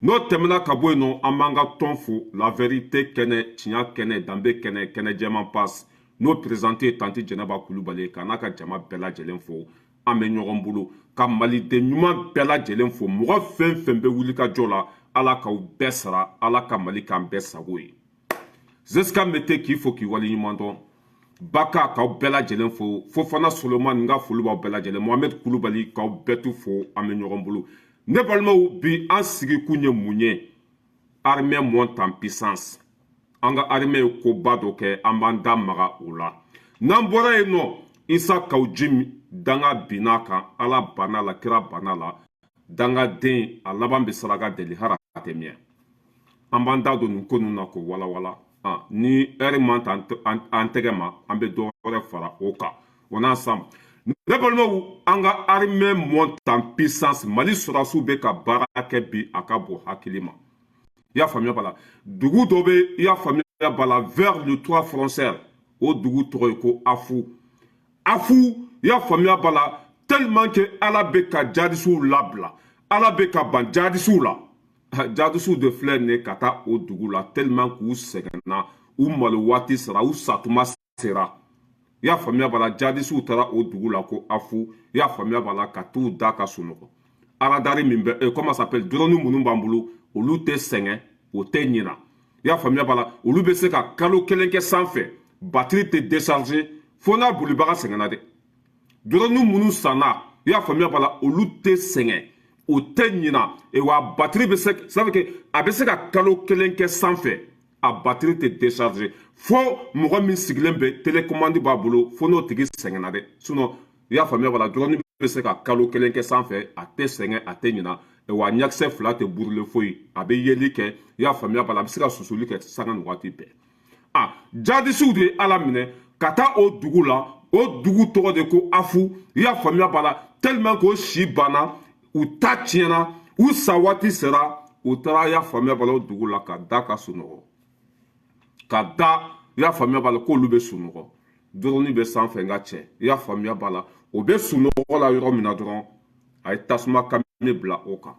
N'o tɛmɛna ka bɔ yen nɔ an b'an ka tɔn fo la vérité kɛnɛ tiɲɛ kɛnɛ danbe kɛnɛ kɛnɛ jɛman passe n'o présenté ye tanti jɛnɛba kulubali ka n'a ka jama bɛɛ lajɛlen fo an bɛ ɲɔgɔn bolo ka maliden ɲuman bɛɛ lajɛlen fo mɔgɔ fɛn fɛn bɛ wuli ka jɔ la ala k'aw bɛɛ sara ala ka mali k'an bɛɛ sago ye zeska bɛ te k'i fo k'i waleɲuman dɔn baka k'aw bɛɛ lajɛlen fo fofana solomani n ka foli b'aw bɛɛ lajɛlen mohamed kulubali k'aw bɛɛ tu fo an bɛ ɲɔgɔn bolo ne balimaw bi an sigikun ye mun ye armée monte en puissance an ka armée ye koba dɔ kɛ an b'an da maga o la n'an bɔra yen nɔ isa kawujimi danga binna kan ala banna la kira banna la dangaden a laban bɛ saraka deli hara a tɛ mɛn an b'an da don nin ko ninnu na k'o walawala ni ɛri man ta an tɛgɛ ma an bɛ dɔ wɛrɛ fara o kan o n'a san ne balimaw an ka armée monte en puissance mali sɔrɔdasiw bɛ ka baara kɛ bi a ka bon hakili ma i y'a faamuya b'a la dugu dɔ bɛ i y'a faamuya b'a la vers le 3 frontières o dugu tɔgɔ ye ko afu afu i y'a faamuya b'a la tellement que ala bɛ ka jadisiw labila ala bɛ ka ban jadisiw la jadisiw de filɛ nin ye ka taa o dugu la tellement k'u sɛgɛnna u malo waati sera u satuma sera i y'a faamuya b'a la jadisiw taara o dugu la ko afu i y'a faamuya b'a la ka t'u da ka sunɔgɔ aradari min bɛ comment ça s'appelle drone minnu b'an bolo olu tɛ sɛgɛn o tɛ ɲina i y'a faamuya b'a la olu bɛ se ka kalo kelen kɛ sanfɛ batiri tɛ décharger fo n'a bolibaga sɛgɛnna dɛ drone minnu sanna i y'a faamuya b'a la olu tɛ sɛgɛn o tɛ ɲina wa batiri bɛ se ça veut dire que a bɛ se ka kalo kelen kɛ sanfɛ a batiri tɛ décharger fo mɔgɔ min sigilen bɛ télécommande b'a bolo fo n'o tigi sɛgɛnna dɛ sinon i y'a faamuya b'a la drone bɛ se ka kalo kelen kɛ sanfɛ a tɛ sɛgɛn a tɛ ɲina wa ɲakisɛ fila tɛ burule foyi a bɛ yeli kɛ i y'a faamuya b'a la a bɛ se ka susuli kɛ sanga ni waati bɛɛ jadisiw de ye ala minɛ ka taa o dugu la o dugu tɔgɔ de ko afu i y'a faamuya b'a la tellement que o si banna u ta tiɲɛna u sa waati sera u taara i y'a faamuya b'a la o dugu la ka da ka sunɔgɔ ka da i y'a faamuya b'a la k'olu bɛ sunɔgɔ drone bɛ sanfɛ n ka cɛ i y'a faamuya b'a la o bɛ sunɔgɔ la yɔrɔ min na dɔrɔn a ye tasuma kamine bila o kan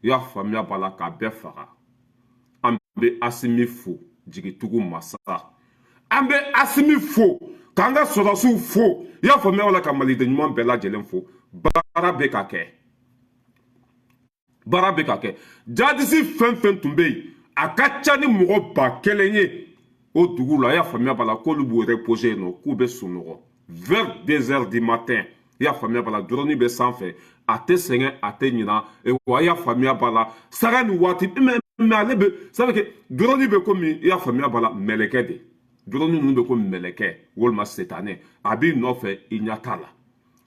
i y'a faamuya b'a la k'a bɛɛ faga an bɛ asimi fo jigitugu masa an bɛ asimi fo k'an ka sɔrɔdasiw fo i y'a faamuya b'a la ka maliden ɲuman bɛɛ lajɛlen fo baara bɛ ka kɛ baara bɛ ka kɛ jadisi fɛn fɛn tun bɛ yen a ka ca ni mɔgɔ 1000 ye o dugu la i y'a faamuya b'a la k'olu b'u reposer yen nɔ k'u bɛ sunɔgɔ vers 2 heures du matin i y'a faamuya b'a la drone bɛ sanfɛ a tɛ sɛgɛn a tɛ ɲina wa i y'a faamuya b'a la saga ni waati mais ale bɛ ça veut dire que drone bɛ komi i y'a faamuya b'a la mɛlɛkɛ de drone ninnu bɛ komi mɛlɛkɛ walima setanɛ a b'i nɔfɛ i ɲɛ t'a la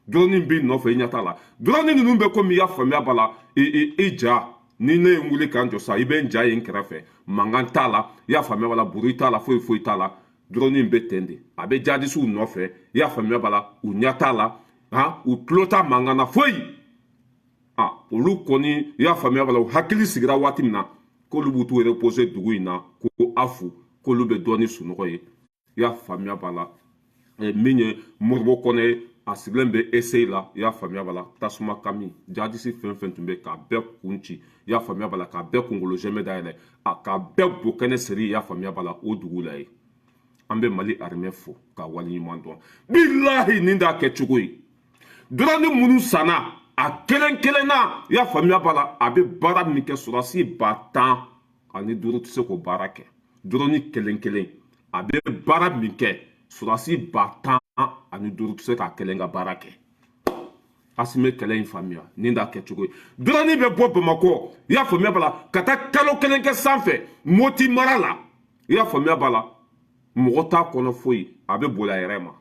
drone b'i nɔfɛ i ɲɛ t'a la drone ninnu bɛ komi i y'a faamuya b'a la i ja ni ne ye n wuli k'an jɔ sa i bɛ n ja ye n kɛrɛfɛ mankan t'a la i y'a faamuya b'a la bruit t'a la foyi foyi t'a la drone bɛ ten de a bɛ jadisiw nɔfɛ i y'a faamuya b'a la u ɲɛ t'a la u tulo t'a mankan na foyi olu kɔni i y'a faamuya b'a la u hakili sigira waati min na k'olu b'u t'u reposer dugu in na ko afu k'olu bɛ dɔɔni sunɔgɔ ye i y'a faamuya b'a la min ye moribo kɔnɛ ye a sigilen bɛ essaye la i y'a faamuya b'a la tasuma kami jadisi fɛn fɛn tun bɛ k'a bɛɛ kun ci i y'a faamuya b'a la k'a bɛɛ kunkolo zɛmɛ dayɛlɛ k'a bɛɛ bo kɛnɛ seri i y'a faamuya b'a la o dugu la ye an bɛ mali armée fo k'a waleɲuman dɔn bilahi nin t'a kɛ cogo ye drone minnu sanna a kelen kelenna i y'a faamuya b'a la a bɛ baara min kɛ sɔrɔdasi 10,000 ani 5 tɛ se k'o baara kɛ drone kelen kelen a bɛ baara min kɛ sɔrɔdasi 10,000 ani 5 tɛ se k'a kelen ka baara kɛ asime kɛlɛ in faamuya nin t'a kɛ cogo ye drone bɛ bɔ bamakɔ i y'a faamuya b'a la ka taa kalo kelen kɛ sanfɛ moti mara la i y'a faamuya b'a la mɔgɔ t'a kɔnɔ foyi a bɛ boli a yɛrɛ ma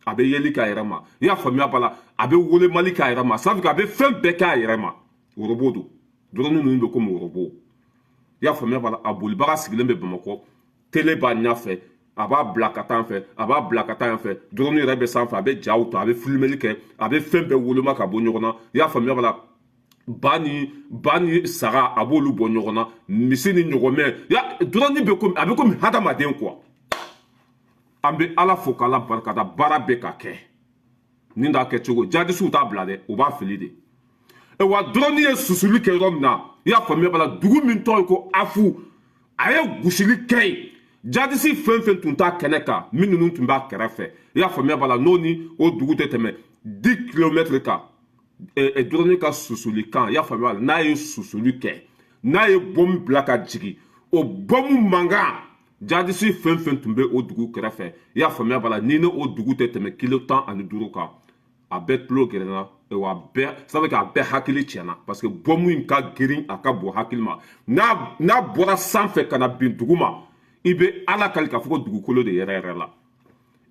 a bɛ yeli k'a yɛrɛ ma i y'a faamuya b'a la a bɛ welemali k'a yɛrɛ ma sabu a bɛ fɛn bɛɛ k'a yɛrɛ ma worobo don drone ninnu bɛ komi worobo i y'a faamuya b'a la a bolibaga sigilen bɛ bamakɔ télé b'a ɲɛfɛ a b'a bila ka taa yan fɛ a b'a bila ka taa yan fɛ drone yɛrɛ bɛ sanfɛ a bɛ jaw ta a bɛ filmeli kɛ a bɛ fɛn bɛɛ woloma ka bɔ ɲɔgɔn na i y'a faamuya b'a la ba ni saga a b'olu bɔ ɲɔgɔn na misi ni ɲɔgɔmɛ drone bɛ komi a bɛ komi hadamaden quoi an bɛ ala fo k'ala barikada baara bɛ ka kɛ nin t'a kɛ cogo jadisiw t'a bila dɛ u b'a fili de wa drone ye susuli kɛ yɔrɔ min na i y'a faamuya bala dugu min tɔgɔ ye ko afu a ye gosili kɛ yen jadisi fɛn fɛn tun t'a kɛnɛ kan min ninnu tun b'a kɛrɛfɛ i y'a faamuya bala n'o ni o dugu tɛ tɛmɛ 10 kilomètres kan dɔrɔn ka susuli kan i y'a faamuya bala n'a ye susuli kɛ n'a ye bɔmu bila ka jigin o bɔmu mankan jadisi fɛn fɛn tun bɛ o dugu kɛrɛfɛ i y'a faamuya bala ni ne o dugu tɛ tɛmɛ kilo 15 kan a bɛɛ tulo gɛrɛna wa bɛɛ sabu k'a bɛɛ hakili tiɲɛna parce que bɔmu in ka girin a ka bon hakili ma n'a bɔra sanfɛ ka na bin dugu ma i bɛ ala kali k'a fɔ ko dugukolo de yɛrɛ yɛrɛ la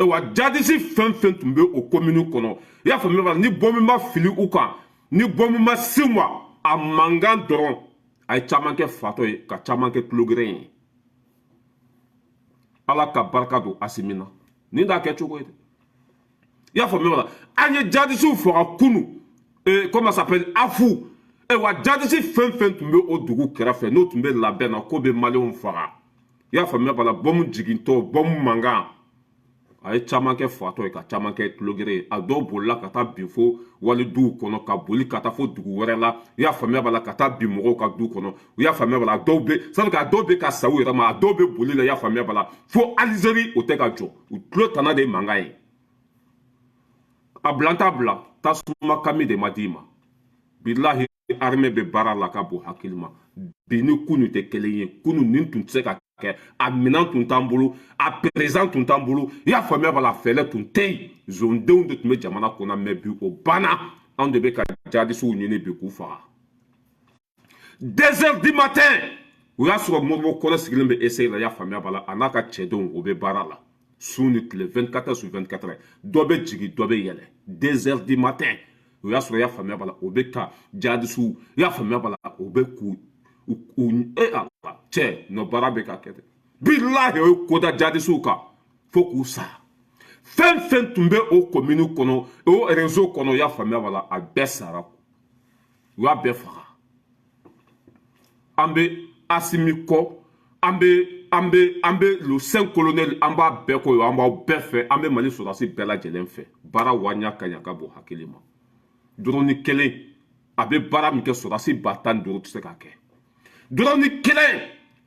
wa jadisi fɛn fɛn tun bɛ o komini kɔnɔ i y'a faamuya bala ni bɔmu ma fili u kan ni bɔmu ma se ma a mankan dɔrɔn a ye caman kɛ fatɔ ye ka caman kɛ tulogɛrɛ ye ala ka barika don Asimi na nin t'a kɛ cogo ye dɛ i y'a faamuya bala an ye jadisiw faga kunu comment ça s'appelle afu wa jadisi fɛn fɛn tun bɛ o dugu kɛrɛfɛ n'o tun bɛ labɛn na ko bɛ maliyɛnw faga i y'a faamuya bala bɔmu jigintɔ bɔmu mankan a ye caman kɛ fatɔ ye ka caman kɛ tulogɛrɛ ye a dɔw bolila ka taa bin fo waliduw kɔnɔ ka boli ka taa fo dugu wɛrɛ la i y'a faamuya bala ka taa bin mɔgɔw ka du kɔnɔ i y'a faamuya bala a dɔw bɛ sabu a dɔw bɛ ka sa u yɛrɛ ma a dɔw bɛ boli la i y'a faamuya bala fo Alizeri o tɛ ka jɔ u tulo tana de ye mankan ye a bilanta bila tasuma kami de ma d'i ma bilahi armée bɛ baara la ka bon hakili ma bi ni kunu tɛ kelen ye kunu nin tun tɛ se ka kɛ a minɛn tun t'an bolo a président tun t'an bolo i y'a faamuya bala fɛlɛ tun tɛ yen zondenw de tun bɛ jamana kɔnɔ mɛ bi o banna anw de bɛ ka jadisiw ɲini bi k'u faga 2 heures du matin o y'a sɔrɔ Moribo Kɔnɛ sigilen bɛ essai la i y'a faamuya bala a n'a ka cɛdenw o bɛ baara la su ni tile 24 heures sur 24 heures dɔ bɛ jigin dɔ bɛ yɛlɛ 2 heures du matin o y'a sɔrɔ i y'a faamuya bala o bɛ ka jadisiw i y'a faamuya bala o bɛ k'u ala cɛ nɔ baara bɛ ka kɛ dɛ bilahi o ye ko da jadisiw kan fo k'u sa fɛn fɛn tun bɛ o komini kɔnɔ o réseau kɔnɔ i y'a faamuya bala a bɛɛ sara u y'a bɛɛ faga an bɛ Asimi kɔ an bɛ le 5 colonel an b'a bɛɛ kɔ an b'aw bɛɛ fɛ an bɛ Mali sɔrɔdasi bɛɛ lajɛlen fɛ baara waɲa ka ɲa ka bon hakili ma dɔrɔni kelen a bɛ baara min kɛ sɔrɔdasi 15 tɛ se k'a kɛ dɔrɔni kelen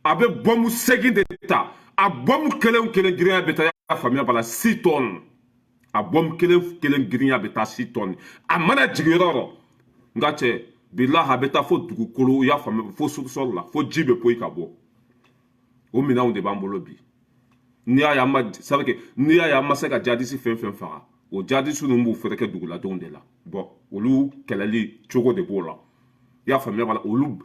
a bɛ bɔmu 8 de ta a bɔmu kelen girinya bɛ taa i y'a faamuya bala 6 tonnes a bɔmu kelen girinya bɛ taa 6 tonnes a mana jigin yɔrɔ o yɔrɔ nka cɛ bilahi a bɛ taa fo dugukolo i y'a faamuya fo sous-sol la fo ji bɛ poyi ka bɔ o minɛnw de b'an bolo bi n'i y'a ye an ma se ka jadisi fɛn fɛn faga o jadisi ninnu b'u fɛrɛkɛ duguladenw de la bɔn olu kɛlɛli cogo de b'o la i y'a faamuya bala olu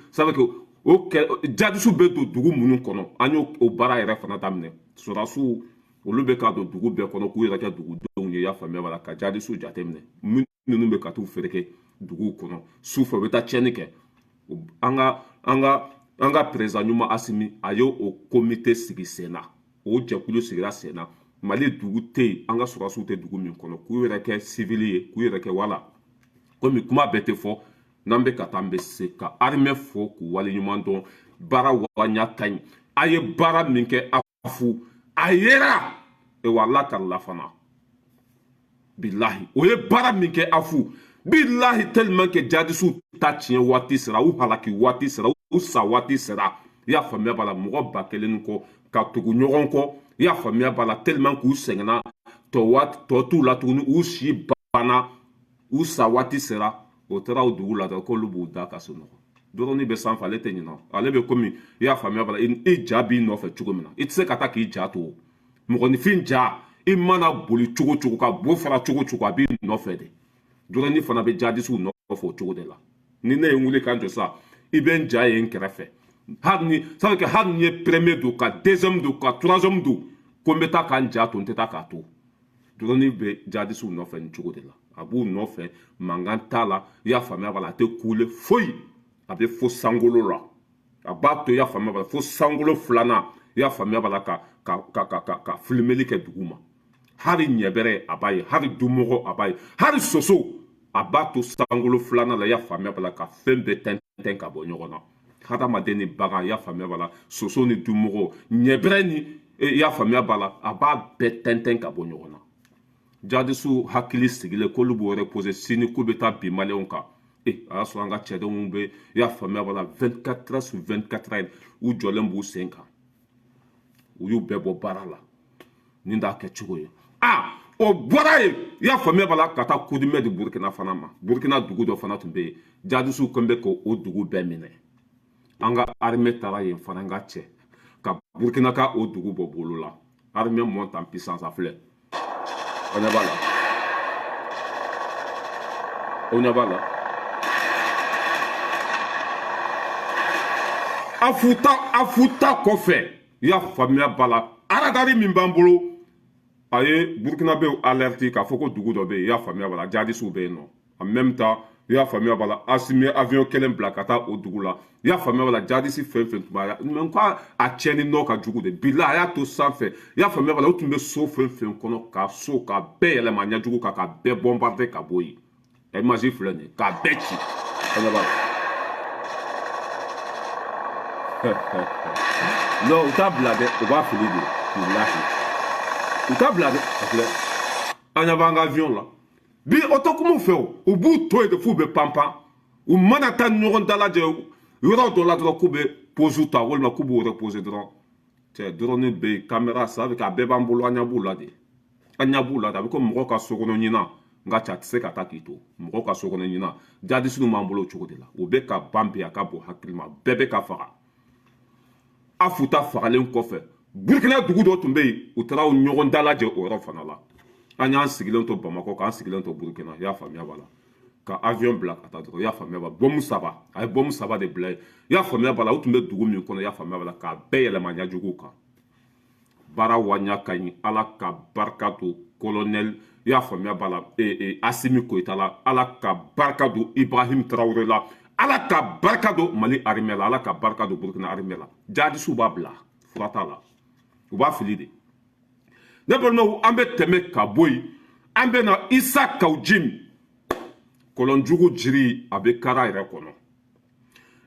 o jadisiw bɛ don dugu minnu kɔnɔ an y'o baara yɛrɛ fana daminɛ sɔrɔdasiw olu bɛ ka don dugu bɛɛ kɔnɔ k'u yɛrɛ kɛ dugudenw ye i y'a faamuya bala ka jadisiw jateminɛ minnu bɛ ka t'u fɛrɛkɛ duguw kɔnɔ sufɛ u bɛ taa tiɲɛni kɛ an ka président ɲuman Asimi a ye o komite sigi sen na o jɛkulu sigira sen na Mali dugu tɛ yen an ka sɔrɔdasiw tɛ dugu min kɔnɔ k'u yɛrɛ kɛ civil ye k'u yɛrɛ kɛ wala komi kuma bɛɛ tɛ fɔ n'an bɛ ka taa an bɛ se ka armée fɔ k'u waleɲuman dɔn baara waɲa ka ɲi a ye baara min kɛ afu a yera wa Ala karila fana bilahi o ye baara min kɛ afu bilahi tellement que jadisiw ta tiɲɛ waati sera u halaki waati sera u sa waati sera i y'a faamuya bala mɔgɔ 1000 kɔ ka tugu ɲɔgɔn kɔ i y'a faamuya bala tellement k'u sɛgɛnna tɔ t'u la tuguni u si banna u sa waati sera o taara o dugu la dɔrɔn k'olu b'u da ka sunɔgɔ dɔrɔni bɛ sanfɛ ale tɛ ɲinɛ ale bɛ komi i y'a faamuya bala i ja b'i nɔfɛ cogo min na i tɛ se ka taa k'i ja to mɔgɔninfin ja i mana boli cogo cogo ka bo fara cogo cogo a b'i nɔfɛ de dɔrɔni fana bɛ jadisiw nɔfɛ o cogo de la ni ne ye n wuli kan jɔ sa i bɛ n ja ye n kɛrɛfɛ hali ni ye premier don ka deuxième don ka troisième don ko n bɛ taa k'an ja to n tɛ taa k'a to dɔrɔni bɛ jadisiw nɔfɛ nin cogo de la a b'u nɔfɛ mankan t'a la i y'a faamuya bala a tɛ kule foyi a bɛ fo sankolo la a b'a to i y'a faamuya bala fo sankolo 2nan i y'a faamuya bala ka filimeli kɛ dugu ma hali ɲɛbɛrɛ a b'a ye hali dumɔgɔ a b'a ye hali soso a b'a to sankolo 2nan la i y'a faamuya bala ka fɛn bɛɛ tɛntɛn ka bɔ ɲɔgɔn na hadamaden ni bagan i y'a faamuya bala soso ni dumɔgɔ ɲɛbɛrɛ ni i y'a faamuya bala a b'a bɛɛ tɛntɛn ka bɔ ɲɔgɔn na jadisiw hakili sigilen k'olu b'o reposer sini k'u bɛ taa bin maliyɛnw kan a y'a sɔrɔ an ka cɛdenw bɛ i y'a faamuya wala 24 heures sur 24 heures u jɔlen b'u sen kan u y'u bɛɛ bɔ baara la nin t'a kɛ cogo ye o bɔra yen i y'a faamuya bala ka taa kudimɛ di burukina fana ma burukina dugu dɔ fana tun bɛ yen jadisiw kɔni bɛ k'o dugu bɛɛ minɛ an ka armée taara yen fana ka cɛ ka burukina ka o dugu bɔ bolo la armée monte en puissance a filɛ o ɲɛ b'a la o ɲɛ b'a la a futa kɔfɛ i y'a faamuya bala aradari min b'an bolo a ye burukinabew alerti k'a fɔ ko dugu dɔ bɛ yen i y'a faamuya bala jadisiw bɛ yen nɔ en même temps i y'a faamuya bala asimi avion kelen bila ka taa o dugu la i y'a faamuya bala jadisi fɛn fɛn tun b'a la ko a tiɲɛni nɔ ka jugu de bila a y'a to sanfɛ i y'a faamuya bala o tun bɛ so fɛn fɛn kɔnɔ ka so k'a bɛɛ yɛlɛma ɲɛjugu kan ka bɛɛ bombarder ka bɔ yen image filɛ nin ye k'a bɛɛ ci non u t'a bila dɛ u b'a fili de bilahi u t'a bila dɛ a filɛ an ɲɛ b'an ka avion la bi ɔtɔkumu fɛ u b'u to yen de f'u bɛ panpan u mana taa ɲɔgɔn dalajɛ yɔrɔ dɔ la dɔrɔn k'u bɛ pose ta walima k'u b'u reposer dɔrɔn cɛ drone bɛ yen caméra ça veut dire a bɛɛ b'an bolo an ɲɛ b'u la de an ɲɛ b'u la de a bɛ ko mɔgɔ ka sokɔnɔ ɲinan nka cɛ a tɛ se ka taa k'i to mɔgɔ ka sokɔnɔ ɲinan jadisiw b'an bolo o cogo de la u bɛ ka ban bi a ka bon hakili ma bɛɛ bɛ ka faga a futa fagalen kɔfɛ burukina dugu dɔ tun bɛ yen u taara ɲɔgɔn dalajɛ o yɔrɔ fana la an y'an sigilen to bamakɔ k'an sigilen to burukina i y'a faamuya b'a la ka avion bila ka taa dɔrɔn i y'a faamuya b'a la bɔmu saba a ye bɔmu saba de bila yen i y'a faamuya b'a la u tun bɛ dugu min kɔnɔ i y'a faamuya b'a la k'a bɛɛ yɛlɛma ɲɛjuguw kan baara waɲa ka ɲi ala ka barika don colonel i y'a faamuya b'a la asimi koyita la ala ka barika don ibrahim tarawele la ala ka barika don mali armée la ala ka barika don burukina armée la jadisiw b'a bila fura t'a la u b'a fili de ne balimaw an bɛ tɛmɛ ka bɔ yen an bɛ na isa kawujim kɔlɔnjugu jiri a bɛ kara yɛrɛ kɔnɔ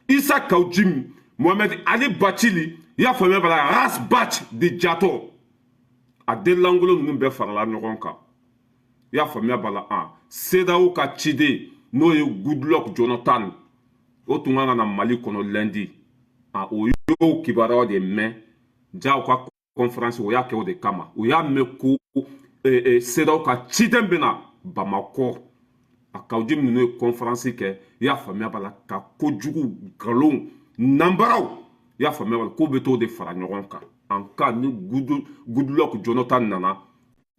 isa kawujim mohamed ali bacili i y'a faamuya b'a la ras bach de jato a den lankolon ninnu bɛɛ farala ɲɔgɔn kan i y'a faamuya b'a la CEDEAO ka ciden n'o ye Goodluck Jonathan o tun kan ka na mali kɔnɔ lundi o y'o kibaruya de mɛn ja u ka conférence o y'a kɛ o de kama u y'a mɛn ko CEDEAO ka ciden bɛ na bamakɔ a kawujim ninnu ye conférence kɛ i y'a faamuya b'a la ka kojugu nkalon nanbaraw i y'a faamuya b'a la k'o bɛ t'o de fara ɲɔgɔn kan en cas ni Goodluck Jonathan nana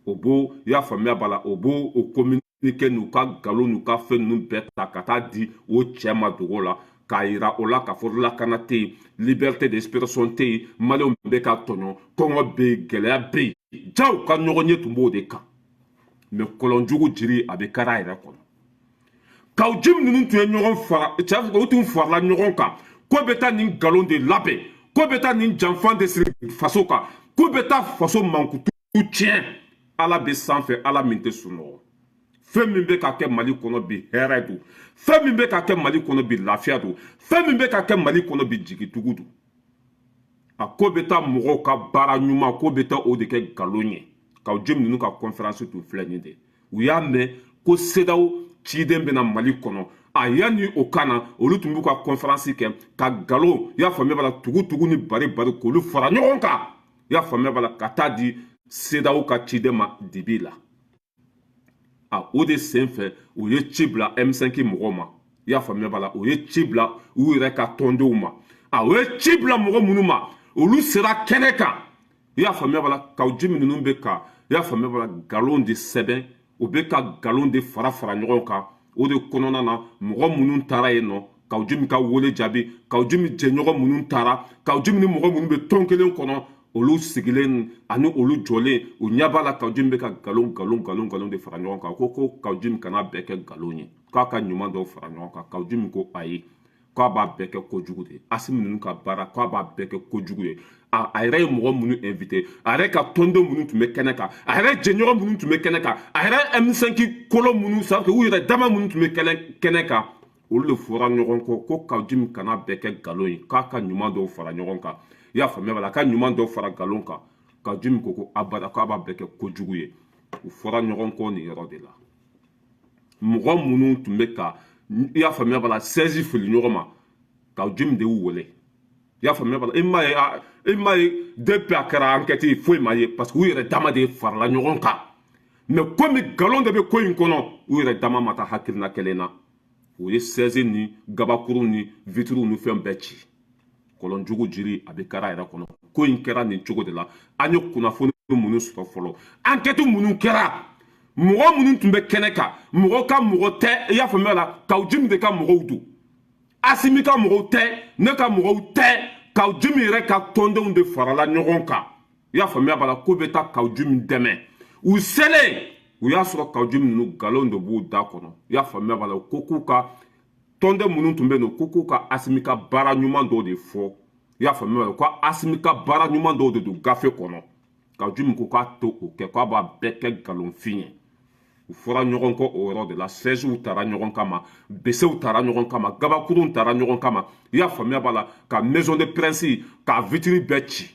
o b'o i y'a faamuya b'a la o b'o o communiqué n'u ka nkalon n'u ka fɛn ninnu bɛɛ ta ka taa di o cɛ ma dogo la k'a yira o la k'a fɔ lakana tɛ yen liberté d'expression tɛ yen maliyɛnw bɛ ka tɔɲɔ kɔngɔ bɛ yen gɛlɛya bɛ yen jaw ka ɲɔgɔn ye tun b'o de kan mais kɔlɔnjugu jiri a bɛ kari a yɛrɛ kɔnɔ kawujim ninnu tun ye ɲɔgɔn fara cɛ o tun farala ɲɔgɔn kan ko bɛ taa nin nkalon de labɛn ko bɛ taa nin janfan de siri faso kan ko bɛ taa faso mankutu tiɲɛ ala bɛ sanfɛ ala min tɛ sunɔgɔ fɛn min bɛ ka kɛ mali kɔnɔ bi hɛrɛ don fɛn min bɛ ka kɛ mali kɔnɔ bi lafiya don fɛn min bɛ ka kɛ mali kɔnɔ bi jigitugu don a ko bɛ taa mɔgɔw ka baara ɲuman ko bɛ taa o de kɛ nkalon ye kawujim ninnu ka conférence tun filɛ nin de u y'a mɛn ko CEDEAO ciden bɛ na mali kɔnɔ yanni o ka na olu tun b'u ka conférence kɛ ka nkalon i y'a faamuya b'a la tugu ni bari k'olu fara ɲɔgɔn kan i y'a faamuya b'a la ka taa di CEDEAO ka ciden ma dibi la o de sen fɛ u ye ci bila M5 mɔgɔw ma i y'a faamuya b'a la u ye ci bila u yɛrɛ ka tɔndenw ma u ye ci bila mɔgɔ minnu ma olu sera kɛnɛ kan i y'a faamuya b'a la kawujim ninnu bɛ ka i y'a faamuya b'a la nkalon de sɛbɛn u bɛ ka nkalon de fara ɲɔgɔn kan o de kɔnɔna na mɔgɔ minnu taara yen nɔ kawujim ka wele jaabi kawujim jɛɲɔgɔn minnu taara kawujim ni mɔgɔ minnu bɛ tɔn kelen kɔnɔ olu sigilen ani olu jɔlen u ɲɛ b'a la kawujim bɛ ka nkalon de fara ɲɔgɔn kan ko kawujim kana bɛɛ kɛ nkalon ye k'a ka ɲuman dɔw fara ɲɔgɔn kan kawujim ko ayi k'a b'a bɛɛ kɛ kojugu de asimi ninnu ka baara k'a b'a bɛɛ kɛ kojugu ye a yɛrɛ ye mɔgɔ minnu invité a yɛrɛ ka tɔnden minnu tun bɛ kɛnɛ kan a yɛrɛ jɛɲɔgɔn minnu tun bɛ kɛnɛ kan a yɛrɛ M5 kolon minnu sanfɛ u yɛrɛ dama minnu tun bɛ kɛnɛ kan olu de fɔra ɲɔgɔn kɔ ko kawujim kana bɛɛ kɛ nkalon ye k'a ka ɲuman dɔw fara ɲɔgɔn kan i y'a faamuya b'a la a ka ɲuman dɔw fara nkalon kan kawujim ko abada k'a b'a bɛɛ kɛ kojugu ye u fɔra ɲɔgɔn kɔ nin yɔrɔ de la mɔgɔ minnu tun bɛ ka i y'a faamuya bala 16 fili ɲɔgɔn ma k'aw jimi de y'u wele i y'a faamuya bala i m'a ye depuis a kɛra enquête foyi m'a ye parce que u yɛrɛ dama de farala ɲɔgɔn kan mais komi nkalon de bɛ ko in kɔnɔ u yɛrɛ dama ma taa hakilina kelen na u ye 16 ni gabakuru ni vitres ni fɛn bɛɛ ci kɔlɔnjugu jiri a bɛ kɛra yɛrɛ kɔnɔ ko in kɛra nin cogo de la an ye kunnafoni minnu sɔrɔ fɔlɔ enquête minnu kɛra mɔgɔ minnu tun bɛ kɛnɛ kan mɔgɔ ka mɔgɔ tɛ i y'a faamuya la k'aw jimi de ka mɔgɔw don Asimi ka mɔgɔw tɛ ne ka mɔgɔw tɛ k'aw jimi yɛrɛ ka tɔndenw de farala ɲɔgɔn kan i y'a faamuya bala ko bɛ taa k'aw jimi dɛmɛ u selen u y'a sɔrɔ k'aw jimi ninnu nkalon de b'u da kɔnɔ i y'a faamuya bala ko k'u ka tɔnden minnu tun bɛ yen nɔ ko k'u ka Asimi ka baara ɲuman dɔw de fɔ i y'a faamuya bala ko Asimi ka baara ɲuman dɔw de don gafe kɔnɔ k'aw jimi ko k'a to o kɛ k'a b'a bɛɛ kɛ nkalonfin ye u fɔra ɲɔgɔn kɔ o yɔrɔ de la sɛziw taara ɲɔgɔn kama besew taara ɲɔgɔn kama gabakurun taara ɲɔgɔn kama i y'a faamuya b'a la ka maison de prince k'a vitiri bɛɛ ci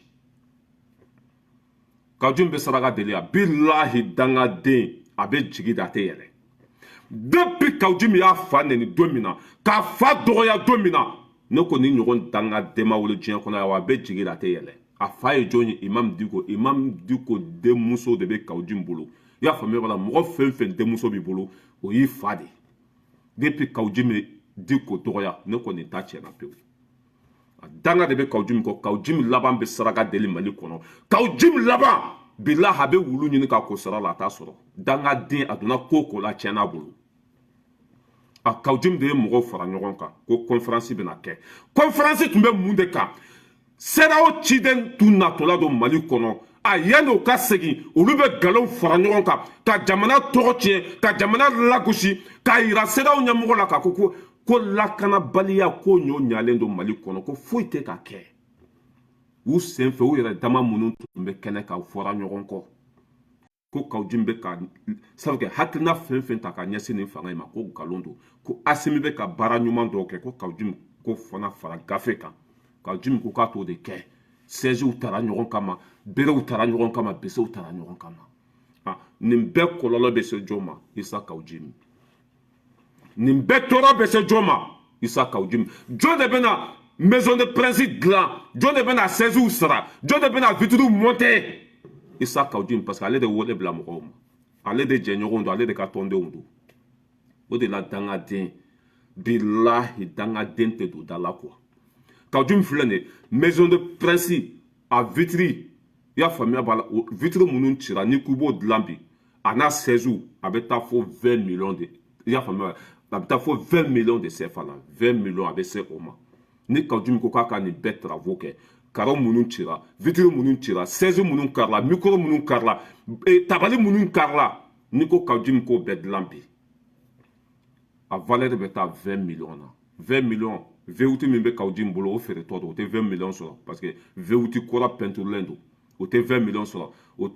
k'aw jimi bɛ saraka deli a bilahi dangaden a bɛ jigi da a tɛ yɛlɛ depuis k'aw jimi y'a fa nɛni don min na k'a fa dɔgɔya don min na ne ko ni ɲɔgɔn dangaden ma wolo diɲɛ kɔnɔ yan wa a bɛ jigi da a tɛ yɛlɛ a fa ye jɔn ye Imam Diko denmuso de bɛ k'aw jimi bolo i y'a faamuya bala mɔgɔ fɛn fɛn denmuso b'i bolo o y'i fa de depuis k'aw jimi Diko dɔgɔya ne kɔni ta tiɲɛna pewu a danga de bɛ k'aw jimi kɔ k'aw jimi laban bɛ saraka deli Mali kɔnɔ k'aw jimi laban bilahi a bɛ wulu ɲini k'a ko sara la a t'a sɔrɔ dangaden a donna ko ko la tiɲɛna a bolo a k'aw jimi de ye mɔgɔw fara ɲɔgɔn kan ko conférence bɛna kɛ conférence tun bɛ mun de kan CEDEAO ciden tun natɔla don Mali kɔnɔ a yanni o ka segin olu bɛ nkalon fara ɲɔgɔn kan ka jamana tɔgɔ tiɲɛ ka jamana lagosi k'a yira CEDEAO ɲɛmɔgɔ la k'a fɔ ko lakanabaliya ko ɲɔ ɲalen don Mali kɔnɔ ko foyi tɛ ka kɛ u sen fɛ u yɛrɛ dama minnu tun bɛ kɛnɛ kan u fɔra ɲɔgɔn kɔ ko k'aw jimi bɛ ka sabu kɛ hakilina fɛn fɛn ta ka ɲɛsin nin fanga in ma ko nkalon don ko Asimi bɛ ka baara ɲuman dɔw kɛ ko k'aw jimi ko fana fara gafe kan k'aw jimi ko k'a t'o de kɛ sɛziw taara ɲɔgɔn kama berew taara ɲɔgɔn kama besew taara ɲɔgɔn kama nin bɛɛ kɔlɔlɔ bɛ se jɔn ma Isa k'aw jimi nin bɛɛ tɔɔrɔ bɛ se jɔn ma Isa k'aw jimi jɔn de bɛna maison de prince dilan jɔn de bɛna sɛziw sara jɔn de bɛna vitres monter Isa k'aw jimi parce que ale de wele bila mɔgɔw ma ale de jɛɲɔgɔnw don ale de ka tɔndenw don o de la dangaden bilahi dangaden tɛ don da la quoi k'aw jimi filɛ nin ye maison de prince a vitiri i y'a faamuya b'a la vitiri minnu cira ni k'u b'o dilan bi a n'a sɛziw a bɛ taa fo 20 millions de i y'a faamuya a bɛ taa fo 20 millions de CFA la 20 millions a bɛ se o ma ni k'aw jimi ko k'a ka nin bɛɛ travaux kɛ karo minnu cira vitiri minnu cira sɛzi minnu karila micro minnu karila tabali minnu karila ni ko k'aw jimi k'o bɛɛ dilan bi a valeur bɛ taa 20 millions na 20 millions VOT min bɛ k'aw jimi bolo o feeretɔ don o tɛ 20 millions sɔrɔ parce que VOT kora peinturelen don o tɛ 20 millions sɔrɔ o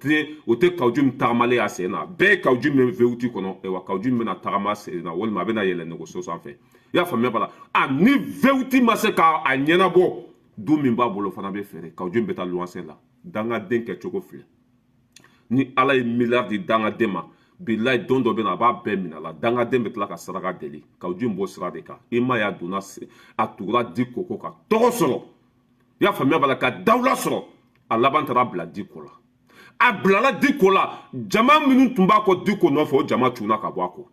tɛ k'aw jimi tagamalen a sen na bɛɛ ye k'aw jimi bɛ VOT kɔnɔ wa k'aw jimi bɛna tagama a sen na walima a bɛna yɛlɛ nɛgɛso sanfɛ i y'a faamuya bala ni VOT ma se k'a ɲɛnabɔ du min b'a bolo fana bɛ feere k'aw jimi bɛ taa luwanse la dangaden kɛ cogo filɛ ni ala ye miliyari di dangaden ma bilayi don dɔ bɛ na a b'a bɛɛ minɛ a la dangaden bɛ tila ka saraka deli k'aw jimi b'o sira de kan i ma y'a donna a tugura Diko ko ka tɔgɔ sɔrɔ i y'a faamuya b'a la ka dawula sɔrɔ a laban taara bila Diko la a bilala Diko la jama minnu tun b'a kɔ Diko nɔfɛ o jama cunna ka bɔ a kɔ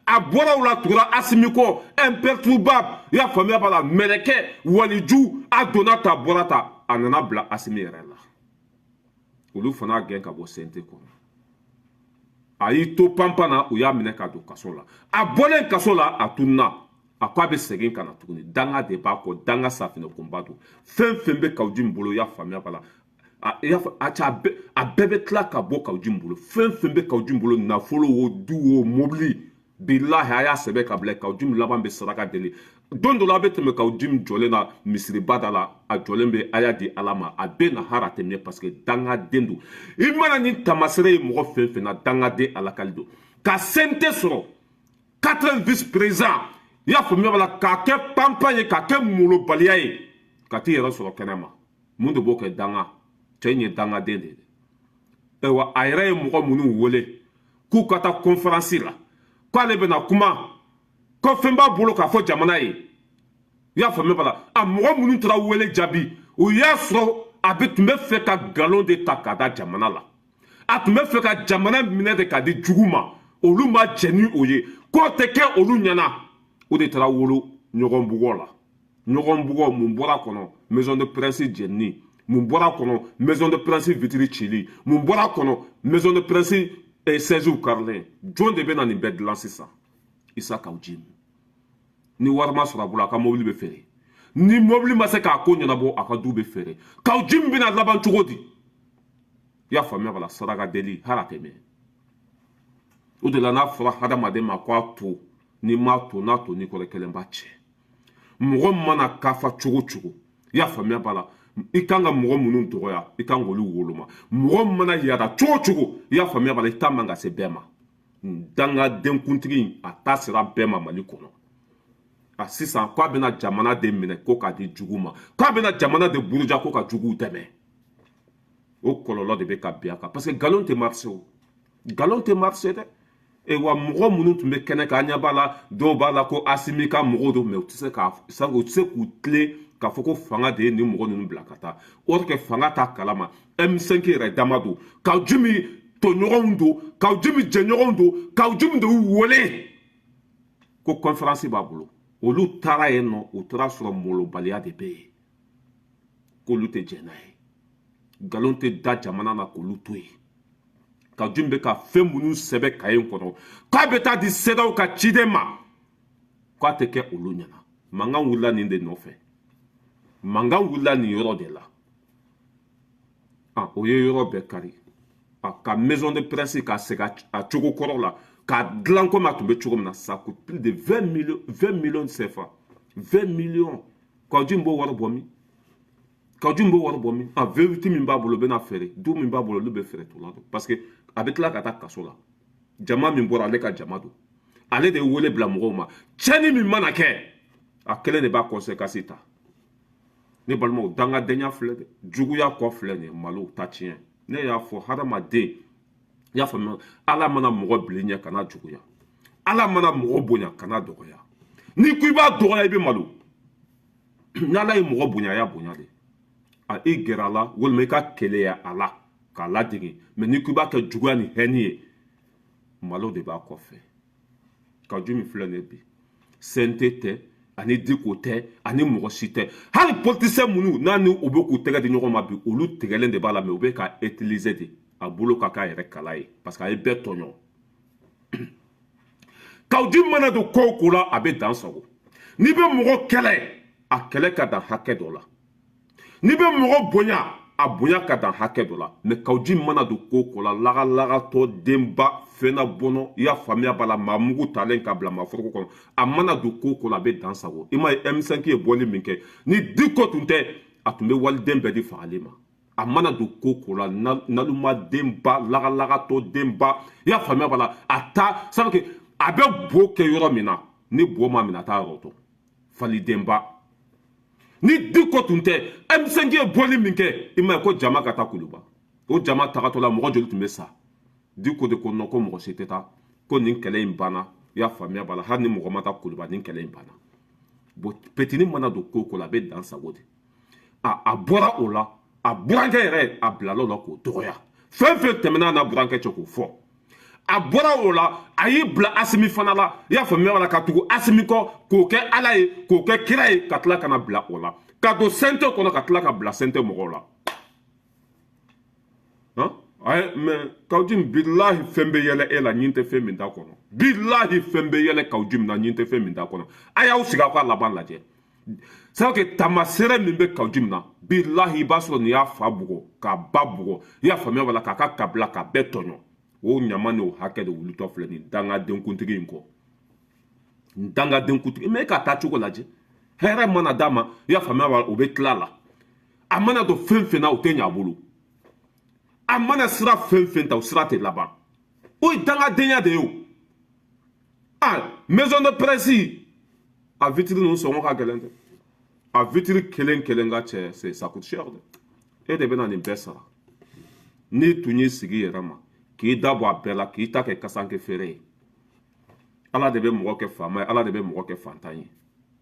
a bɔra o la tugura Asimi kɔ imperturbable i y'a faamuya b'a la mɛlɛkɛ waliju a donna ta bɔra ta a nana bila Asimi yɛrɛ la olu fana gɛn ka bɔ CNT kɔnɔ a y'i to panpan na u y'a minɛ ka don kaso la a bɔlen kaso la a tununa a ko a bɛ segin ka na tuguni danga de b'a kɔ danga safinɛ kunba don fɛn fɛn bɛ k'aw jimi bolo i y'a faamuya b'a la a bɛɛ bɛ tila ka bɔ k'aw jimi bolo fɛn fɛn bɛ k'aw jimi bolo nafolo o du o mobili bilahi a y'a sɛbɛn ka bila k'aw jimi laban bɛ saraka deli don dɔ la a bɛ tɛmɛ k'aw jimi jɔlen na misiriba da la a jɔlen bɛ a y'a di ala ma a bɛ na hara tɛmɛ parce que dangaden don i mana ni tamasere ye mɔgɔ fɛn fɛn na dangaden alakali don ka CNT sɔrɔ 4 vice président i y'a faamuya b'a la k'a kɛ panpan ye k'a kɛ molobaliya ye ka t'i yɛrɛ sɔrɔ kɛnɛ ma mun de b'o kɛ danga cɛ in ye dangaden de ye ayiwa a yɛrɛ ye mɔgɔ minnu wele k'u ka taa conférence la k'ale bɛna kuma ko fɛn b'a bolo k'a fɔ jamana ye i y'a faamuya bala a mɔgɔ minnu taara wele jaabi o y'a sɔrɔ a bɛ tun bɛ fɛ ka nkalon de ta k'a da jamana la a tun bɛ fɛ ka jamana minɛ de k'a di jugu ma olu ma jɛ ni o ye k'o tɛ kɛ olu ɲɛna o de taara wolo ɲɔgɔnbugɔ la ɲɔgɔnbugɔ mun bɔra kɔnɔ maison de presse jɛnni mun bɔra kɔnɔ maison de presse vitiri cili mun bɔra kɔnɔ maison de presse sɛziw karilen jɔn de bɛ na nin bɛɛ dilan sisan Issa Kawjim ni wari ma sɔrɔ a bolo a ka mobili bɛ feere ni mobili ma se k'a ko ɲɛnabɔ a ka du bɛ feere Kawjim bɛna laban cogo di i y'a faamuya bala saraka deli hali a tɛ mɛn o de la n'a fɔra hadamaden ma ko a to n'i m'a to n'a to n'i kɔrɔ kelen b'a cɛ mɔgɔ mana kafa cogo cogo i y'a faamuya bala i kan ka mɔgɔ minnu dɔgɔya i kan k'olu woloma mɔgɔ mana yada cogo cogo i y'a faamuya bala i t'a man ka se bɛɛ ma dangadenkuntigi in a t'a sera bɛɛ ma Mali kɔnɔ a sisan k'a bɛna jamana de minɛ ko k'a di jugu ma k'a bɛna jamana de buruja ko ka juguw dɛmɛ o kɔlɔlɔ de bɛ ka bin a kan parce que nkalon tɛ marché o nkalon tɛ marché dɛ wa mɔgɔ minnu tun bɛ kɛnɛ kan an ɲɛ b'a la dɔw b'a la ko Asimi ka mɔgɔw don mais u tɛ se k'u tilen k'a fɔ ko fanga de ye nin mɔgɔ ninnu bila ka taa or que fanga t'a kalama M5 yɛrɛ dama don Kawjim tɔɲɔgɔnw don Kawjim jɛɲɔgɔnw don Kawjim de y'u wele ko conférence b'a bolo olu taara yen nɔ u taara sɔrɔ molobaliya de bɛ yen k'olu tɛ jɛn n'a ye nkalon tɛ da jamana na k'olu to yen Kawjim bɛ ka fɛn minnu sɛbɛn kaye kɔnɔ k'a bɛ taa di CEDEAO ka ciden ma k'a tɛ kɛ olu ɲɛna mankan wulila nin de nɔfɛ mankan wulila nin yɔrɔ de la o ye yɔrɔ bɛɛ kari ka maison de presse k'a segin a cogo kɔrɔ la k'a dilan komi a tun bɛ cogo min na ça coûte plus de 20 millions de CFA 20 millions Kawjim b'o wari bɔ min Kawjim b'o wari bɔ min vérité min b'a bolo o bɛna feere du min b'a bolo olu bɛ feere to la parce que a bɛ tila ka taa kaso la jama min bɔra ale ka jama don ale de ye wele bila mɔgɔw ma tiɲɛni min mana kɛ a kelen de b'a conséquence ta ne balimaw dangadenya filɛ dɛ juguya kɔ filɛ nin ye malo ta tiɲɛ ne y'a fɔ hadamaden i y'a faamuya ala mana mɔgɔ bili ɲɛ kana juguya ala mana mɔgɔ bonya kana dɔgɔya n'i ko i b'a dɔgɔya i bɛ malo n'ala ye mɔgɔ bonya a y'a bonya de a i gɛrɛ a la walima i ka keleya a la k'a ladege mais n'i ko i b'a kɛ juguya ni hɛni ye malo de b'a kɔfɛ Kawjim filɛ nin ye bi CNT tɛ ani Diko tɛ ani mɔgɔ si tɛ hali politicien minnu n'a ni u bɛ k'u tɛgɛ di ɲɔgɔn ma bi olu tigɛlen de b'a la mais u bɛ ka utiliser de a bolo ka k'a yɛrɛ kala ye parce que a ye bɛɛ tɔɲɔ Kawjim mana don ko o ko la a bɛ dan sago n'i bɛ mɔgɔ kɛlɛ a kɛlɛ ka dan hakɛ dɔ la n'i bɛ mɔgɔ bonya a bonya ka dan hakɛ dɔ la mais Kawjim mana don ko o ko la lagalagatɔ denba fɛnna bɔnɔ i y'a faamuya b'a la maa mugu talen ka bila maaforoko kɔnɔ a mana don ko o ko la a bɛ dan sago i m'a ye M5 ye bɔli min kɛ ni Diko tun tɛ a tun bɛ waliden bɛɛ di fagali ma a mana don ko o ko la naluma denba lagalagatɔ denba i y'a faamuya b'a la a ta sabu a bɛ bo kɛ yɔrɔ min na ni bo ma minɛ a t'a yɔrɔ to falidenba ni Diko tun tɛ M5 ye bɔli min kɛ i m'a ye ko jama ka taa kuluba o jama tagatɔ la mɔgɔ joli tun bɛ sa Diko de ko non ko mɔgɔ si tɛ taa ko nin kɛlɛ in banna i y'a faamuya b'a la hali ni mɔgɔ ma taa kuluba nin kɛlɛ in banna bon petini mana don ko o ko la a bɛ dan sago de a bɔra o la a burankɛ yɛrɛ a bilala o la k'o dɔgɔya fɛn fɛn tɛmɛna n'a burankɛ cɛ k'o fɔ a bɔra o la a y'i bila Asimi fana la i y'a faamuya b'a la ka tugu Asimi kɔ k'o kɛ ala ye k'o kɛ kira ye ka tila ka na bila o la ka don CNT kɔnɔ ka tila ka bila CNT mɔgɔw la mais Kawjim billahi fɛn bɛ yɛlɛ e la ɲin tɛ fɛn min t'a kɔnɔ billahi fɛn bɛ yɛlɛ Kawjim na ɲin tɛ fɛn min t'a kɔnɔ a y'aw sigi a ka laban lajɛ c'est que tamasere min bɛ Kawjim na billahi i b'a sɔrɔ nin y'a fa bugɔ k'a ba bugɔ i y'a faamuya b'a la k'a ka kabila k'a bɛɛ tɔɲɔ o ɲama n'o hakɛ de wulitɔ filɛ nin dangadenkuntigi in kɔ dangadenkuntigi mais e ka taa cogo lajɛ hɛrɛ mana d'a ma i y'a faamuya b'a la o bɛ tila a la a mana don fɛn fɛn na o tɛ ɲɛ a bolo a mana sira fɛn fɛn ta o sira tɛ laban o ye dangadenya de ye o maison de presse a vitre ninnu sɔngɔ ka gɛlɛn dɛ a vitre kelen kelen ka cɛ ça coûte cher dɛ e de bɛna nin bɛɛ sara n'i tun y'i sigi yɛrɛ ma k'i da bɔ a bɛɛ la k'i ta kɛ kasanke feere ye ala de bɛ mɔgɔ kɛ faama ye ala de bɛ mɔgɔ kɛ fantan ye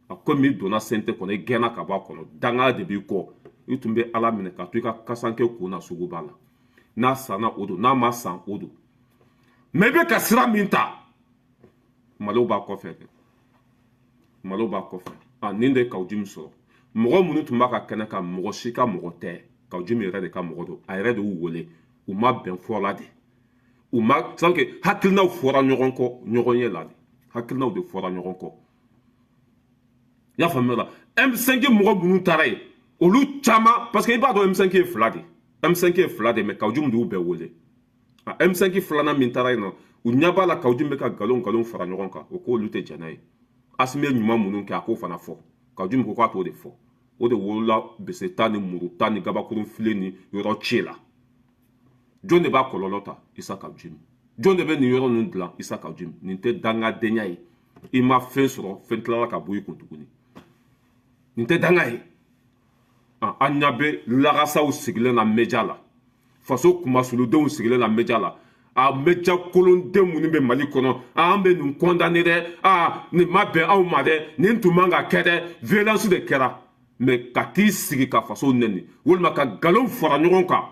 a komi i donna sente kɔnɔ i gɛnna ka bɔ a kɔnɔ danga de b'i kɔ i tun bɛ ala minɛ ka to i ka kasankɛ kun na sugu b'a la n'a sanna o don n'a ma san o don mɛ i bɛ ka sira min ta malow b'a kɔfɛ dɛ malow b'a kɔfɛ nin de ye Kawujimi sɔrɔ mɔgɔ minnu tun b'a ka kɛnɛ kan mɔgɔ si ka mɔgɔ tɛ Kawujimi yɛrɛ de ka mɔgɔ don a yɛrɛ de y'u wele u ma bɛn fɔla de u ma sanke hakilinaw fɔra ɲɔgɔn kɔ ɲɔgɔn ye la de hakilinaw de fɔra ɲɔgɔn kɔ i y'a faamuya la M5 mɔgɔ minnu taara yen olu caman parce que i b'a dɔn M5 ye fila de M5 ye fila de mais Kawujimi de y'u bɛɛ wele M5 filanan min taara yen nɔ u ɲɛ b'a la Kawujimi bɛ ka nkalon fara ɲɔgɔn kan o k'olu tɛ jɛn n'a ye Asimi ye ɲuman minnu kɛ a k'o fana fɔ Kawujimi ko k'a t'o de fɔ o de wolola bese tan ni muru tan ni gabakurun file ni yɔrɔ ci la jɔn de b'a kɔlɔlɔ ta Isa Kawujimi jɔn de bɛ nin yɔrɔ ninnu dilan Isa Kawujimi nin tɛ dangadenya ye i ma fɛn sɔrɔ fɛn tilala ka bɔ i kun tuguni nin tɛ danga ye an ɲa bɛ lagasaw sigilen na media la faso kumasuludenw sigilen na media la a media kolonden minnu bɛ Mali kɔnɔ an bɛ nin condamner dɛ nin ma bɛn anw ma dɛ nin tun man ka kɛ dɛ violence de kɛra mais ka t'i sigi ka faso nɛni walima ka nkalon fara ɲɔgɔn kan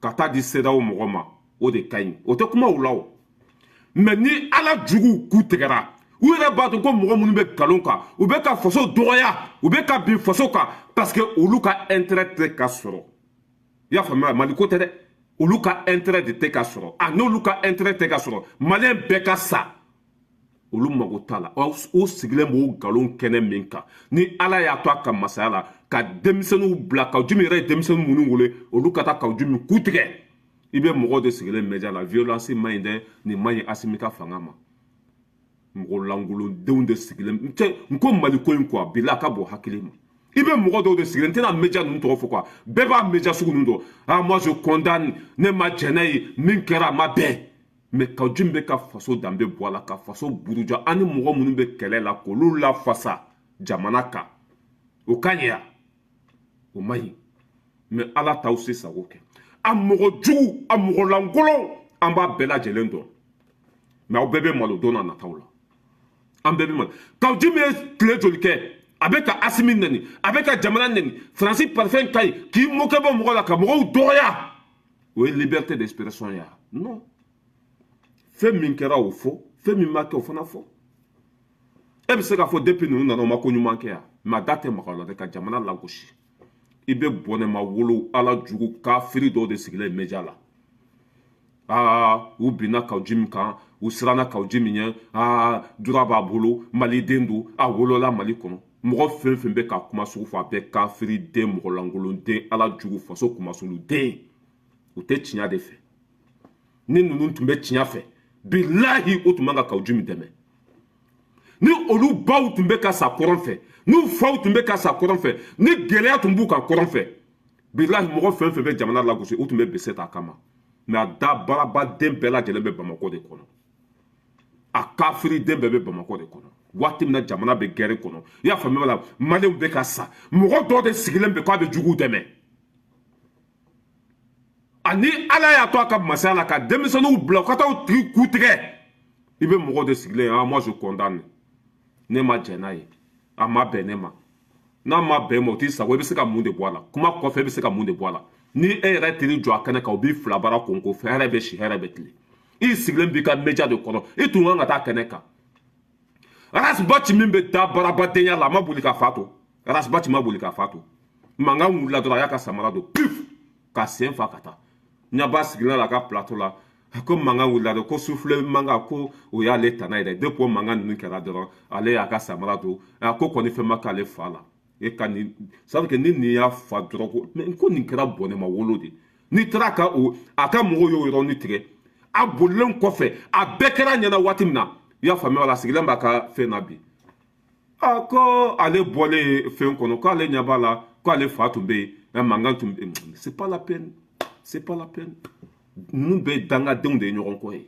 ka taa di CEDEAO mɔgɔ ma o de ka ɲi o tɛ kuma u la o mais ni ala jugu k'u tigɛra u yɛrɛ b'a dɔn ko mɔgɔ minnu bɛ nkalon kan u bɛ ka faso dɔgɔya u bɛ ka bin faso kan parce que olu ka intérêt tɛ ka sɔrɔ i y'a faamuya Mali ko tɛ dɛ olu ka intérêt de tɛ ka sɔrɔ n'olu ka intérêt tɛ ka sɔrɔ maliyɛn bɛɛ ka sa olu mago t'a la o sigilen b'o nkalon kɛnɛ min kan ni ala y'a to a ka masaya la ka denmisɛnninw bila Kawujimi yɛrɛ ye denmisɛnnin minnu wele olu ka taa Kawujimi ku tigɛ i bɛ mɔgɔw de sigilen media la violence man ɲi dɛ nin man ɲi Asimi ka fanga ma mɔgɔ langolodenw de sigilen n ko Mali ko in quoi bila a ka bɔ hakili ma i bɛ mɔgɔ dɔw de sigilen n tɛna media ninnu tɔgɔ fɔ quoi bɛɛ b'a media sugu ninnu dɔn moi je condamne ne ma jɛn n'a ye min kɛra a ma bɛn mais Kawujimi bɛ ka faso danbe bɔ a la ka faso buruja ani mɔgɔ minnu bɛ kɛlɛ la k'olu lafasa jamana kan o ka ɲi ya o man ɲi mais ala t'aw se sago kɛ a mɔgɔ jugu a mɔgɔ lankolon an b'a bɛɛ lajɛlen dɔn mais aw bɛɛ bɛ malo don n'a nataw la an bɛɛ bɛ malo Kawujimi ye tile joli kɛ a bɛ ka Asimi nɛni a bɛ ka jamana nɛni Faransi parfɛn ka ɲi k'i mɔkɛ bɔ mɔgɔ la ka mɔgɔw dɔgɔya o ye liberté d'expression ya non fɛn min kɛra o fɔ fɛn min ma kɛ o fana fɔ e bɛ se k'a fɔ depuis ninnu nana o ma ko ɲuman kɛ yan mais a da tɛ maga o la dɛ ka jamana lagosi i bɛ bɔnɛma wolo ala jugu kafiri dɔw de sigilen media la u binna Kawujimi kan u siranna Kawujimi ɲɛ dura b'a bolo maliden don a wolola Mali kɔnɔ mɔgɔ fɛn fɛn bɛ ka kuma sugu fɔ a bɛɛ kafiri den mɔgɔ langolonden ala jugu faso kumasoluden u tɛ tiɲɛ de fɛ ni ninnu tun bɛ tiɲɛ fɛ bilahi o tun man ka Kawujimi dɛmɛ ni olu baw tun bɛ ka sa kɔrɔn fɛ n'u faw tun bɛ ka sa kɔrɔn fɛ ni gɛlɛya tun b'u kan kɔrɔn fɛ bilahi mɔgɔ fɛn fɛn bɛ jamana lagosi u tun bɛ bese ta kama mais a da barabaden bɛɛ lajɛlen bɛ Bamako de kɔnɔ a kafiriden bɛɛ bɛ Bamako de kɔnɔ waati min na jamana bɛ gɛrɛ kɔnɔ i y'a faamuya la maliyɛnw bɛ ka sa mɔgɔ dɔw de sigilen bɛ k'a bɛ juguw dɛmɛ ani ala y'a to a ka masaya la ka denmisɛnninw bila u ka taa u tigi ku tigɛ i bɛ mɔgɔw de sigilen moi je condamne ne ma jɛn n'a ye a ma bɛn ne ma n'a ma bɛn ma o t'i sago i bɛ se ka mun de bɔ a la kuma kɔfɛ i bɛ se ka mun de bɔ a la ni e yɛrɛ teri jɔ a kɛnɛ kan o b'i fila baara konko fɛ hɛrɛ bɛ si hɛrɛ bɛ tile i sigilen b'i ka media de kɔnɔ i tun kan ka taa kɛnɛ kan Rasbachi min bɛ da baarabadenya la a ma boli ka fa to Rasbachi ma boli ka fa to mankan wulila dɔrɔn a y'a ka samara don pif ka sen fa ka taa ɲaba sigilen la a ka plateau la ko mankan wulila dɔrɔn ko souffle mankan ko o y'ale tana ye dɛ depuis o mankan ninnu kɛra dɔrɔn ale y'a ka samara don ko kɔni fɛn ma k'ale fa la e ka nin c'est à dire que ni nin y'a fa dɔrɔn ko mais ko nin kɛra bɔnɛma wolo de n'i taara a ka mɔgɔw y'o yɔrɔnin tigɛ a bolilen kɔfɛ a bɛɛ kɛra ɲɛna waati min na i y'a faamuya la sigilen b'a ka fɛn na bi ko ale bɔlen fɛn kɔnɔ k'ale ɲɛ b'a la k'ale fa tun bɛ yen mankan tun bɛ yen c'est pas la peine c'est pas la peine ninnu bɛɛ ye dangadenw de ye ɲɔgɔn kɔ ye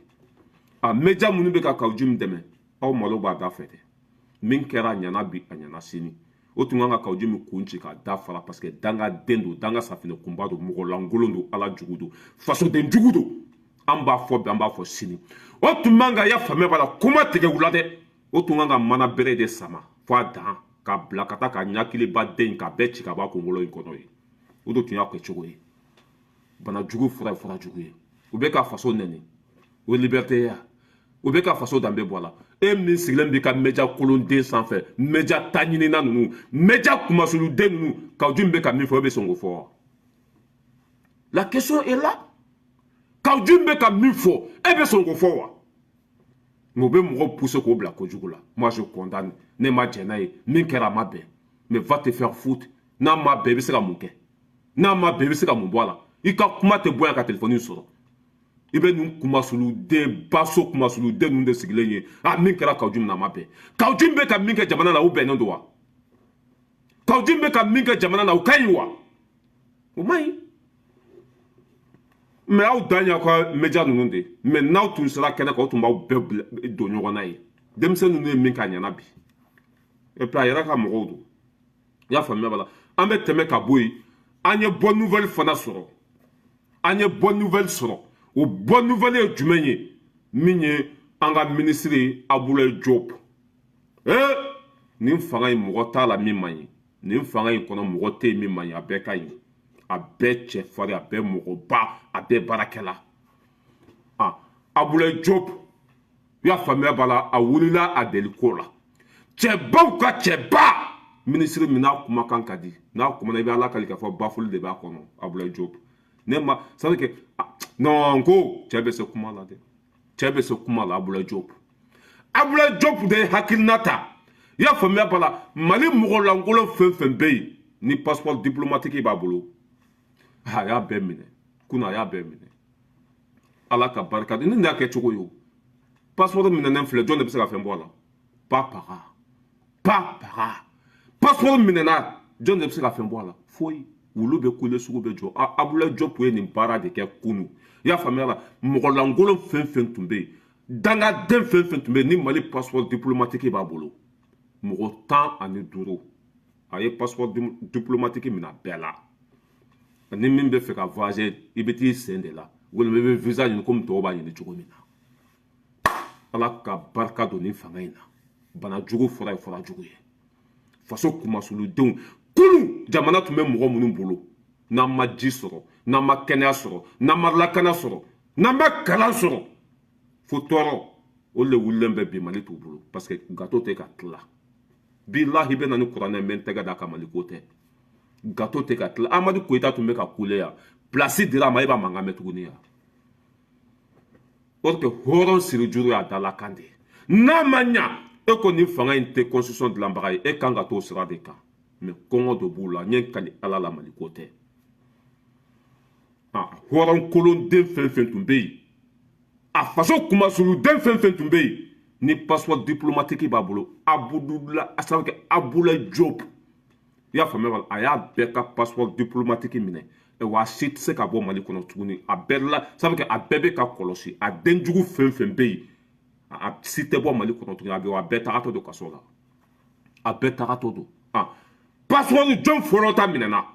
media minnu bɛ ka Kawujimi dɛmɛ aw malo b'a da fɛ dɛ min kɛra a ɲɛna bi a ɲɛna sini o tun kan ka Kawujimi kun ci k'a da fara parce que dangaden don danga safinɛ kunba don mɔgɔ lankolon don ala jugu don fasoden jugu don an b'a fɔ bi an b'a fɔ sini o tun man kan y'a faamuya b'a la kuma tigɛ u la dɛ o tun kan ka mana bere de sama fo a dan k'a bila ka taa ka ɲakiliba den k'a bɛɛ ci ka bɔ a kunkolo in kɔnɔ ye o de tun y'a kɛ cogo ye bana jugu fura ye fura jugu ye u bɛ ka faso nɛni o ye liberté ya u bɛ ka faso danbe bɔ a la e min sigilen b'i ka média kolonden sanfɛ média ta ɲinina ninnu média kumasuluden ninnu Kawju bɛ ka min fɔ e bɛ sɔn k'o fɔ wa la question est là Kawju bɛ ka min fɔ e bɛ sɔn k'o fɔ wa mais u bɛ mɔgɔw pousser k'o bila kojugu la moi je condamne ne ma jɛn n'a ye min kɛra a ma bɛn mais va te faire foutre n'a ma bɛn i bɛ se ka mun kɛ n'a ma bɛn i bɛ se ka mun bɔ a la i ka kuma tɛ bonya ka téléphone sɔrɔ i bɛ nin kumasuluden baso kumasuluden ninnu de sigilen ye a min kɛra Kawju na a ma bɛn Kawju bɛ ka min kɛ jamana na u bɛnnen don wa Kawju bɛ ka min kɛ jamana na u ka ɲi wa o ma ɲi mais aw dan y'aw ka média ninnu de mais n'aw tun sera kɛnɛ kan aw tun b'aw bɛɛ don ɲɔgɔn na ye denmisɛnnin ninnu ye min k'a ɲɛna bi et puis a yɛrɛ ka mɔgɔw don i y'a faamuya b'a la an bɛ tɛmɛ ka bɔ yen an ye bonne nouvelle fana sɔrɔ an ye bonne nouvelle sɔrɔ o bonne nouvelle ye jumɛn ye min ye an ka ministre ye Abdoulaye Diop nin fanga in mɔgɔ t'a la min man ɲi nin fanga in kɔnɔ mɔgɔ tɛ yen min man ɲi a bɛɛ ka ɲi a bɛɛ cɛfarin a bɛɛ mɔgɔba a bɛɛ baarakɛla Abdoulaye Diop i y'a faamuya b'a la a wulila a deliko la cɛbaw ka cɛba ministre min n'a kumakan ka di n'a kumana i bɛ ala kali k'a fɔ bafuli de b'a kɔnɔ Abdoulaye Diop ne ma ça veut dire que non n ko cɛ bɛ se kuma la dɛ cɛ bɛ se kuma la Abdoulaye Diop de ye hakilina ta i y'a faamuya b'a la Mali mɔgɔlankolon fɛn o fɛn bɛ yen ni passeport diplomatique b'a bolo a y'a bɛɛ minɛ kunun a y'a bɛɛ minɛ ala ka barika ni nin y'a kɛ cogo ye o passeport minɛnen filɛ jɔn de bɛ se ka fɛn bɔ a la pas paga passeport minɛna jɔn de bɛ se ka fɛn bɔ a la foyi wulu bɛ kule sugu bɛ jɔ Abdoulaye Diop ye nin baara de kɛ kunun i y'a faamuya la mɔgɔlankolon fɛn fɛn tun bɛ yen dangaden fɛn fɛn tun bɛ yen ni Mali passeport diplomatique b'a bolo mɔgɔ 15 a ye passeport diplomatique minɛ a bɛɛ la ni min bɛ fɛ ka voyager i bɛ t'i sen de la walima i bɛ visa ɲini komi tɔw b'a ɲini cogo min na ala ka barika don nin fanga in na bana jugu fɔra ye fɔra jugu ye faso kumasuludenw kunun jamana tun bɛ mɔgɔ minnu bolo n'an ma ji sɔrɔ n'an ma kɛnɛya sɔrɔ n'an ma lakana sɔrɔ n'an ma kalan sɔrɔ fo tɔɔrɔ o de wulilen bɛ bi Mali t'u bolo parce que gateau tɛ ka tila bilahi bɛ na ni kuranɛ n bɛ n tɛgɛ da ka Mali ko tɛ gateau tɛ ka tila Amadu Koyita tun bɛ ka kule yan place dira a ma e b'a mankan mɛn tuguni yan o que hɔrɔn siri juru y'a dalakan de n'a ma ɲa e ko nin fanga in tɛ constitution dilanbaga ye e kan ka t'o sira de kan mais kɔngɔ dɔ b'u la n ye kali ala la Mali ko tɛ hɔrɔn kolonden fɛn fɛn tun bɛ yen a faso kumasuluden fɛn fɛn tun bɛ yen ni passeport diplomatique b'a bolo Abdoulaye Diop i y'a faamuya a y'a bɛɛ ka passeport diplomatique minɛ wa a si tɛ se ka bɔ Mali kɔnɔ tuguni a bɛɛ la ça veut dire a bɛɛ bɛ ka kɔlɔsi a den jugu fɛn fɛn bɛ yen a si tɛ bɔ Mali kɔnɔ tuguni a bɛɛ tagatɔ don kaso la a bɛɛ tagatɔ don passeport jɔn fɔlɔ ta minɛna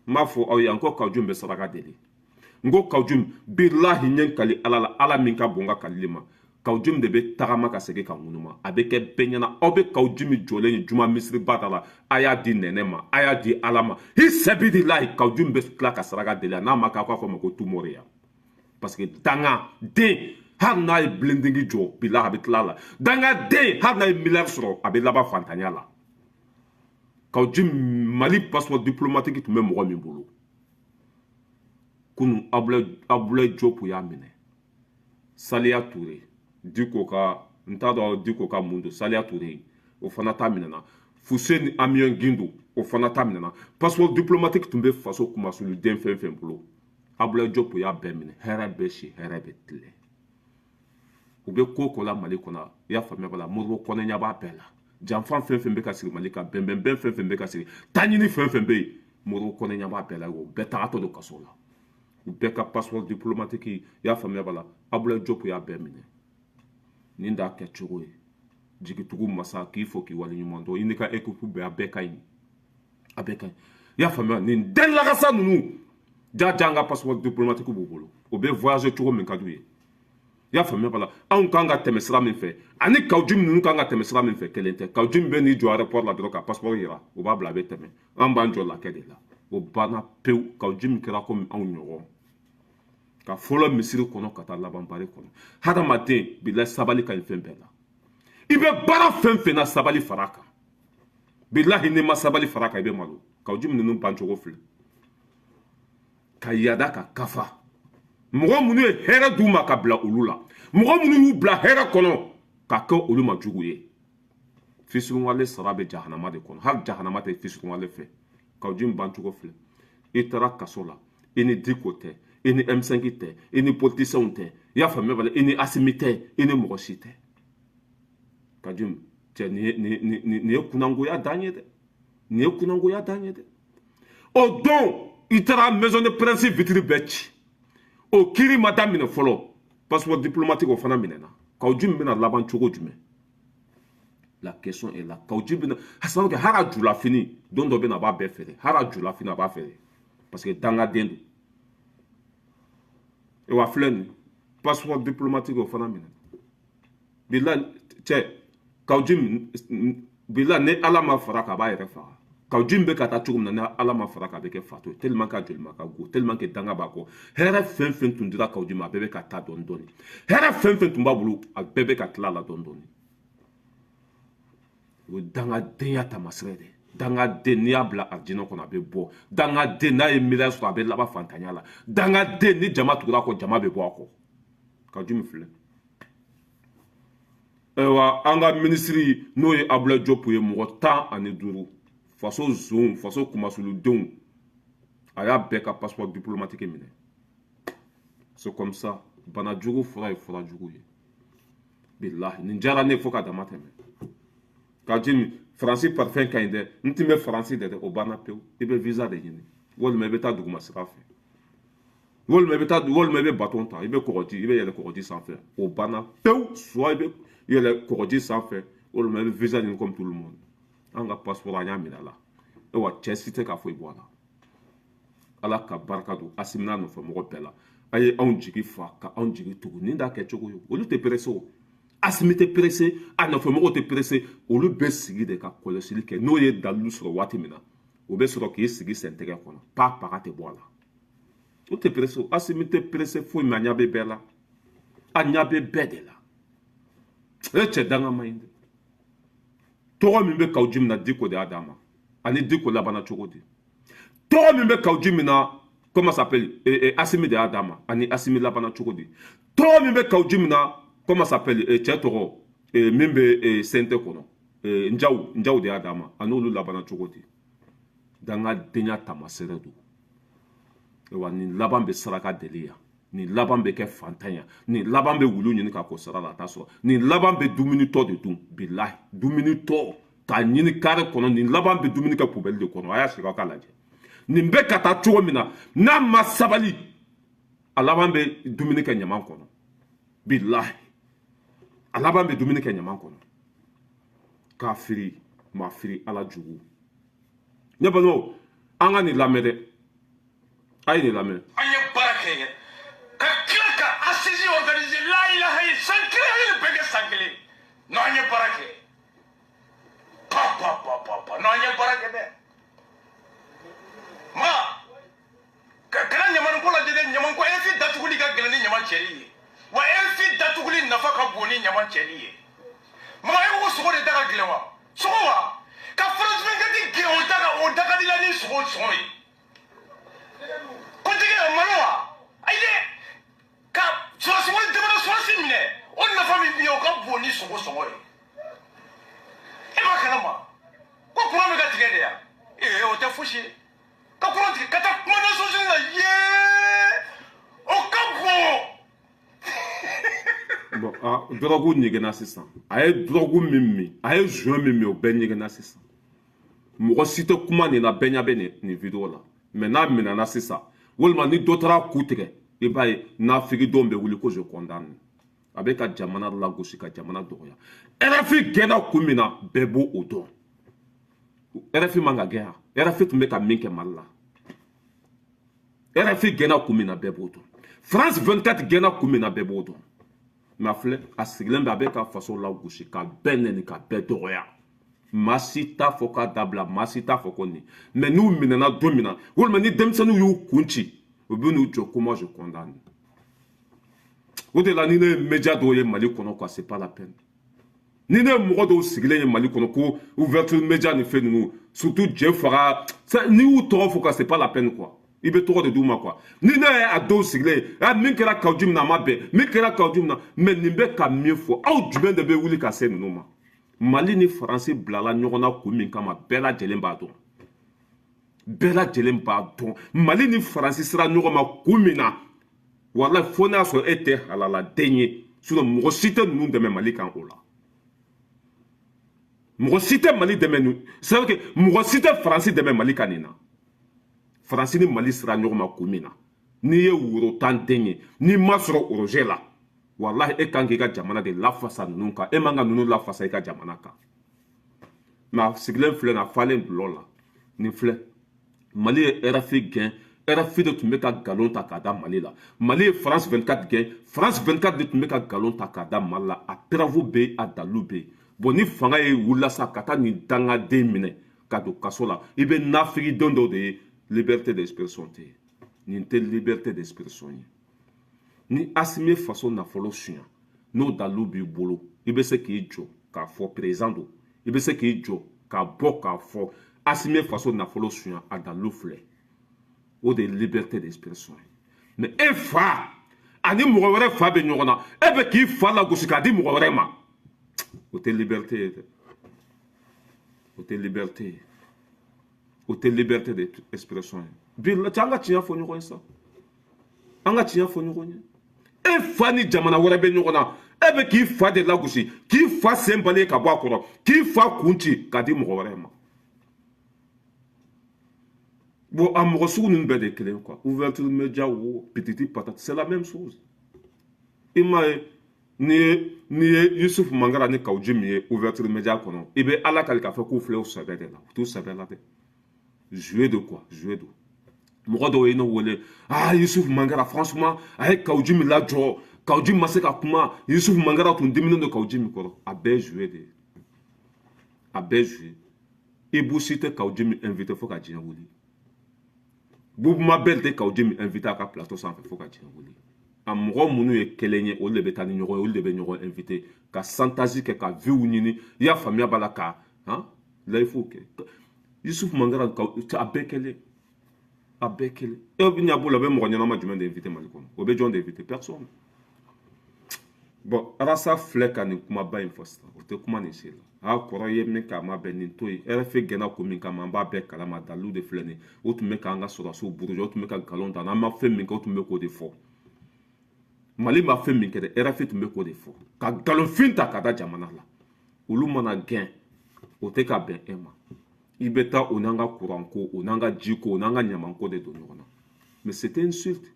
n b'a fɔ aw ye n ko Kawju bɛ saraka deli n ko Kawju bilahi n ye kali ala la ala min ka bon n ka kalili ma Kawju de bɛ tagama ka segin ka ŋunuma a bɛ kɛ bɛɛ ɲɛna aw bɛ Kawju min jɔlen ye juma misiri ba da la a y'a di nɛnɛ ma a y'a di ala ma i sɛbi de layi Kawju bɛ tila ka saraka deli n'a ma k'a fɔ ma ko tumɔriya parce que danga den hali n'a ye bilendigi jɔ bilahi a bɛ tila a la danga den hali n'a ye miliyari sɔrɔ a bɛ laban fantanya la Kawju Mali passeport diplomatique tun bɛ mɔgɔ min bolo kunun Abdoulaye Diop y'a minɛ Saliya Touré Diko ka n t'a dɔn Diko ka mun don Saliya Touré o fana ta minɛna Fuseni Amiyon Gindo o fana ta minɛna passeport diplomatique tun bɛ faso kumasuluden fɛn fɛn bolo Abdoulaye Diop y'a bɛɛ minɛ hɛrɛ bɛ si hɛrɛ bɛ tile u bɛ ko ko la Mali kɔnɔ i y'a faamuya b'a la Modibo Kɔnɛ ɲɛ b'a bɛɛ la janfan fɛn fɛn bɛ ka sigi Mali kan bɛnbɛnbɛn fɛn fɛn bɛ ka sigi taɲini fɛn fɛn bɛ yen Modibo Kɔnɛ ɲɛ b'a bɛɛ la o bɛɛ tagatɔ don kaso la u bɛɛ ka passeport diplomatique i y'a faamuya b'a la Abdoulaye Diop y'a bɛɛ minɛ nin d'a kɛ cogo ye jigitugu masa k'i fɔ k'i waleɲuman dɔn i n'i ka équipe bɛɛ a bɛɛ ka ɲi i y'a faamuya nin den lagasa ninnu jaja an ka passeport diplomatique b'u bolo o bɛ voyager cogo min ka d'u ye i y'a faamuya bala anw kan ka tɛmɛ sira min fɛ ani kawju ninnu kan ka tɛmɛ sira min fɛ kelen tɛ kawju min bɛ n'i jɔ aéroport la dɔrɔn ka passeport yira o b'a bila a bɛ tɛmɛ an b'an jɔ lakɛ de la o banna pewu kawju min kɛra komi anw ɲɔgɔn ka fɔlɔ misiri kɔnɔ ka taa laban bari kɔnɔ hadamaden bilahi sabali ka ɲi fɛn bɛɛ la i bɛ baara fɛn fɛn na sabali fara kan bilahi n'i ma sabali fara kan i bɛ malo kawju ninnu bancogo filɛ ka yada ka kafa mɔgɔ minnu ye hɛrɛ d'u ma ka bila olu la mɔgɔ minnu y'u bila hɛrɛ kɔnɔ ka kɛ olu ma jugu ye fisuruŋwale sara bɛ jahanama de kɔnɔ hali jahanama tɛ fisuruŋwale fɛ kawju min bancogo filɛ i taara kaso la i ni diko tɛ i ni M5 tɛ i ni politisiyɛnw tɛ i y'a faamuya bala i ni Asimi tɛ i ni mɔgɔ si tɛ kawju cɛ nin ye kunangoya dan ye dɛ nin ye kunangoya dan ye dɛ o don i taara maison de presse vitre bɛɛ ci o kiiri ma daminɛ fɔlɔ passeport diplomatique o fana minɛna kawju min bɛna laban cogo jumɛn la question est là kawju bɛna sabu kɛ hali a julafini don dɔ bɛna a b'a bɛɛ feere hali a julafini a b'a feere parce que dangaden don e wa filɛ nin passeport diplomatique o fana minɛna bilahi cɛ kawju min bilahi ni ala ma fara k'a b'a yɛrɛ faga kawju min bɛ ka taa cogo min na ni ala ma fara k'a bɛ kɛ fato ye tellement que a joli ma ka go tellement que danga b'a kɔ hɛrɛ fɛn fɛn tun dira kawju ma a bɛɛ bɛ ka taa dɔɔni dɔɔni hɛrɛ fɛn fɛn tun b'a bolo a bɛɛ bɛ ka tila a la dɔɔni dɔɔni o ye dangadenya taamasiyɛn de ye dangaden n'i y'a bila arijinɛ kɔnɔ a bɛ bɔ dangaden n'a ye miliyari sɔrɔ a bɛ laban fantanya la dangaden ni jama tugura a kɔ jama bɛ bɔ a kɔ kawju min filɛ ayiwa an ka minisiri n'o ye Abulaye Diop ye mɔgɔ 15 faso zon faso kumasuludenw a y'a bɛɛ ka passeport diplomatique minɛ c'est comme ça bana jugu fura ye fura jugu ye bilahi nin diyara ne fo ka dama tɛmɛ kawju min faransi parfɛn ka ɲi dɛ n tun bɛ faransi de dɛ o banna pewu i bɛ visa de ɲini walima i bɛ taa duguma sira fɛ walima i bɛ baton ta i bɛ yɛlɛ kɔgɔji sanfɛ o banna pewu soit i bɛ yɛlɛ kɔgɔji sanfɛ walima i bɛ visa ɲini comme tout le monde an ka passeport an y'a minɛ a la wa cɛ si tɛ ka foyi bɔ a la ala ka barika don Asimi n'a nɔfɛ mɔgɔ bɛɛ la a ye anw jigi fa ka anw jigi tugu nin t'a kɛ cogo ye olu tɛ presse o Asimi tɛ presse a nɔfɛ mɔgɔw tɛ presse olu bɛ sigi de ka kɔlɔsili kɛ n'o ye dalilu sɔrɔ waati min na o bɛ sɔrɔ k'i sigi sɛntɛgɛ kɔnɔ paga tɛ bɔ a la o tɛ presse o Asimi tɛ presse foyi ma a ɲɛ bɛ bɛɛ la a ɲɛ bɛ bɛɛ de la o ye cɛ dangama ye dɛ tɔgɔ min bɛ kawju min na Diko de y'a d'a ma ani Diko labanna cogo di tɔgɔ min bɛ kawju min na comment s'appelle Asimi de y'a d'a ma ani Asimi labanna cogo di tɔgɔ min bɛ kawju min na comment s'appelle cɛ tɔgɔ min bɛ CNT kɔnɔ Njaw de y'a d'a ma a n'olu labanna cogo di dangadenya taamasiyɛn don wa nin laban bɛ saraka deli yan nin laban bɛ kɛ fantanya nin laban bɛ wulu ɲini k'a ko sara la a t'a sɔrɔ nin laban bɛ dumuni tɔ de dun bilahi dumuni tɔ k'a ɲini kare kɔnɔ nin laban bɛ dumuni kɛ poubelle de kɔnɔ a y'a sigi aw k'a lajɛ nin bɛ ka taa cogo min na n'a ma sabali a laban bɛ dumuni kɛ ɲaman kɔnɔ bilahi a laban bɛ dumuni kɛ ɲaman kɔnɔ k'a firi ma firi ala jugu ne balimaw an ka nin lamɛn dɛ a ye nin lamɛn an ye baara kɛ ye ka tila ka assise organiser la ilaha illa san kelen ye bɛɛ kɛ san kelen n'an ye baara kɛ n'an ye baara kɛ dɛ ma ka gɛlɛn ɲaman ko la dɛ ɲaman ko EFI datuguli ka gɛlɛn ni ɲaman cɛli ye wa EFI datuguli nafa ka bon ni ɲaman cɛli ye ma e ko sogo de da ka gɛlɛn wa sogo wa ka France 24 gɛlɛn o da ka di la ni sogo ye kuntigi ye malo wa ayi dɛ ka sɔrɔsɔgɔ jamana sɔrɔsi minɛ o nafa min bɛ yen o ka bon ni sogo sɔngɔ ye e b'a kalama ko kuran bɛ ka tigɛ de yan o tɛ fosi ye ka kuran tigɛ ka taa kumana sɔsɔli la yee o ka bon. Dɔrɔgu ɲɛgɛnna sisan a ye dɔrɔgu min min a ye joint min min o bɛɛ ɲɛgɛnna sisan mɔgɔ si tɛ kuma nin na bɛɛ ɲɛ bɛ nin video la mais n'a minɛna sisan walima ni dɔ taara ku tigɛ i b'a ye nafigidenw bɛ wuli ko je condamne a bɛ ka jamana lagosi ka jamana dɔgɔya RFI gɛnna kun min na bɛɛ b'o o dɔn RFI man ka gɛn RFI tun bɛ ka min kɛ Mali la RFI gena kumina beboto France 24 gena kumina beboto ma fleur a sigilen bɛ a bɛ ka faso la gosi ka bɛɛ nɛni ka bɛɛ dɔgɔya maa si t'a fɔ k'a dabila maa si t'a fɔ ko nin mais n'u minɛna don min na walima ni denmisɛnninw y'u kun ci u bɛ n'u jɔ ko moi je condamne o de la ni ne ye média dɔw ye Mali kɔnɔ quoi c'est pas la peine ni ne ye mɔgɔ dɔw sigilen ye Mali kɔnɔ ko ouverture média ni fɛn ninnu surtout jɛ faga n'i y'u tɔgɔ fɔ quoi c'est pas la peine quoi i bɛ tɔgɔ de d'u ma quoi ni ne ye a dɔw sigilen ye min kɛra Kawju min na a ma bɛn min kɛra Kawju min na mais nin bɛ ka min fɔ aw jumɛn de bɛ wuli ka se ninnu ma Mali ni Faransi bilala ɲɔgɔn na kun min kama bɛɛ lajɛlen b'a dɔn bɛɛ lajɛlen b'a dɔn Mali ni Faransi sera ɲɔgɔn ma kun min na walahi fo n'a sɔrɔ e tɛ halaladen ye sinon mɔgɔ si tɛ ninnu dɛmɛ Mali kan o la mɔgɔ si tɛ Mali dɛmɛ nin c'est à dire que mɔgɔ si tɛ Faransi dɛmɛ Mali kan nin na Faransi ni Mali sera ɲɔgɔn ma kun min na n'i ye woro tan den ye n'i ma sɔrɔ projet la wallahi e kan k'i ka jamana de lafasa ninnu kan e man ka ninnu lafasa i ka jamana kan mais a sigilen filɛ nin a falen dulɔ la nin filɛ Mali ye RFI gɛn RFI de tun bɛ ka nkalon ta k'a da Mali la Mali ye France 24 gɛn France 24 de tun bɛ ka nkalon ta k'a da Mali la a travaux bɛ yen a dalilu bɛ yen bon ni fanga ye wulila sa ka taa nin dangaden minɛ ka don kaso la i bɛ nafigidenw dɔw de ye liberté d'expression tɛ yen nin tɛ liberté d'expression ye ni Asimi faso nafolo suɲa n'o dalilu b'i bolo i bɛ se k'i jɔ k'a fɔ président don i bɛ se k'i jɔ k'a bɔ k'a fɔ Asimi faso nafolo suɲa a dalilu filɛ o de ye liberté d'expression ye mais e fa ani mɔgɔ wɛrɛ fa bɛ ɲɔgɔn na e bɛ k'i fa lagosi k'a di mɔgɔ wɛrɛ ma o tɛ liberté ye dɛ o tɛ liberté ye o tɛ liberté d'expression ye bi an ka tiɲɛ fɔ ɲɔgɔn ye sa an ka tiɲɛ fɔ ɲɔgɔn ye e fa ni jamana wɛrɛ bɛ ɲɔgɔn na e bɛ k'i fa de lagosi k'i fa sen bali ka bɔ a kɔrɔ k'i fa kun ci k'a di mɔgɔ wɛrɛ ma bon a mɔgɔ sugu ninnu bɛɛ de kelen quoi ouverture média wo petite patate c'est la même chose i m'a ye n'i ye Yusuf Mangara ni Kawju min ye ouverture média kɔnɔ i bɛ ala kali k'a fɔ k'u filɛ o sɛbɛ de la u t'u sɛbɛ la dɛ jouer de quoi jouer de mɔgɔ dɔw ye ne wele Yusuf Mangara franchement a ye Kawju min lajɔ Kawju ma se ka kuma Yusuf Mangara tun diminen don Kawju min kɔrɔ a bɛɛ jouer de a bɛɛ jouer Ibou si tɛ Kawju min invité fo ka diɲɛ wuli Boubou Bel tɛ Kawju min invité a ka plateau sanfɛ fo ka diɲɛ wuli a mɔgɔ minnu ye kelen ye olu de bɛ taa ni ɲɔgɔn ye olu de bɛ ɲɔgɔn invité ka santazi kɛ ka view ɲini i y'a faamuya b'a la ka layifu kɛ Yusuf Mangara a bɛɛ kelen a bɛɛ kelen e bɛ ɲɛ b'o la o bɛ mɔgɔ ɲɛnama jumɛn de invité Mali kɔnɔ o bɛ jɔn de invité personne bon Arasa filɛ ka nin kumaba in fɔ sisan o tɛ kuma nin si la kɔrɔ ye min k'a ma bɛn nin to yen RFI gɛnna ko min kama an b'a bɛɛ kalama dalilu de filɛ nin o tun bɛ k'an ka sɔrɔdasiw buruja o tun bɛ ka nkalon ta n'an ma fɛn min kɛ o tun bɛ k'o de fɔ Mali ma fɛn min kɛ dɛ RFI tun bɛ k'o de fɔ ka nkalonfin ta ka da jamana la olu mana gɛn o tɛ ka bɛn e ma i bɛ taa o n'an ka courant ko o n'an ka ji ko o n'an ka ɲaman ko de don ɲɔgɔn na mais c'était insulte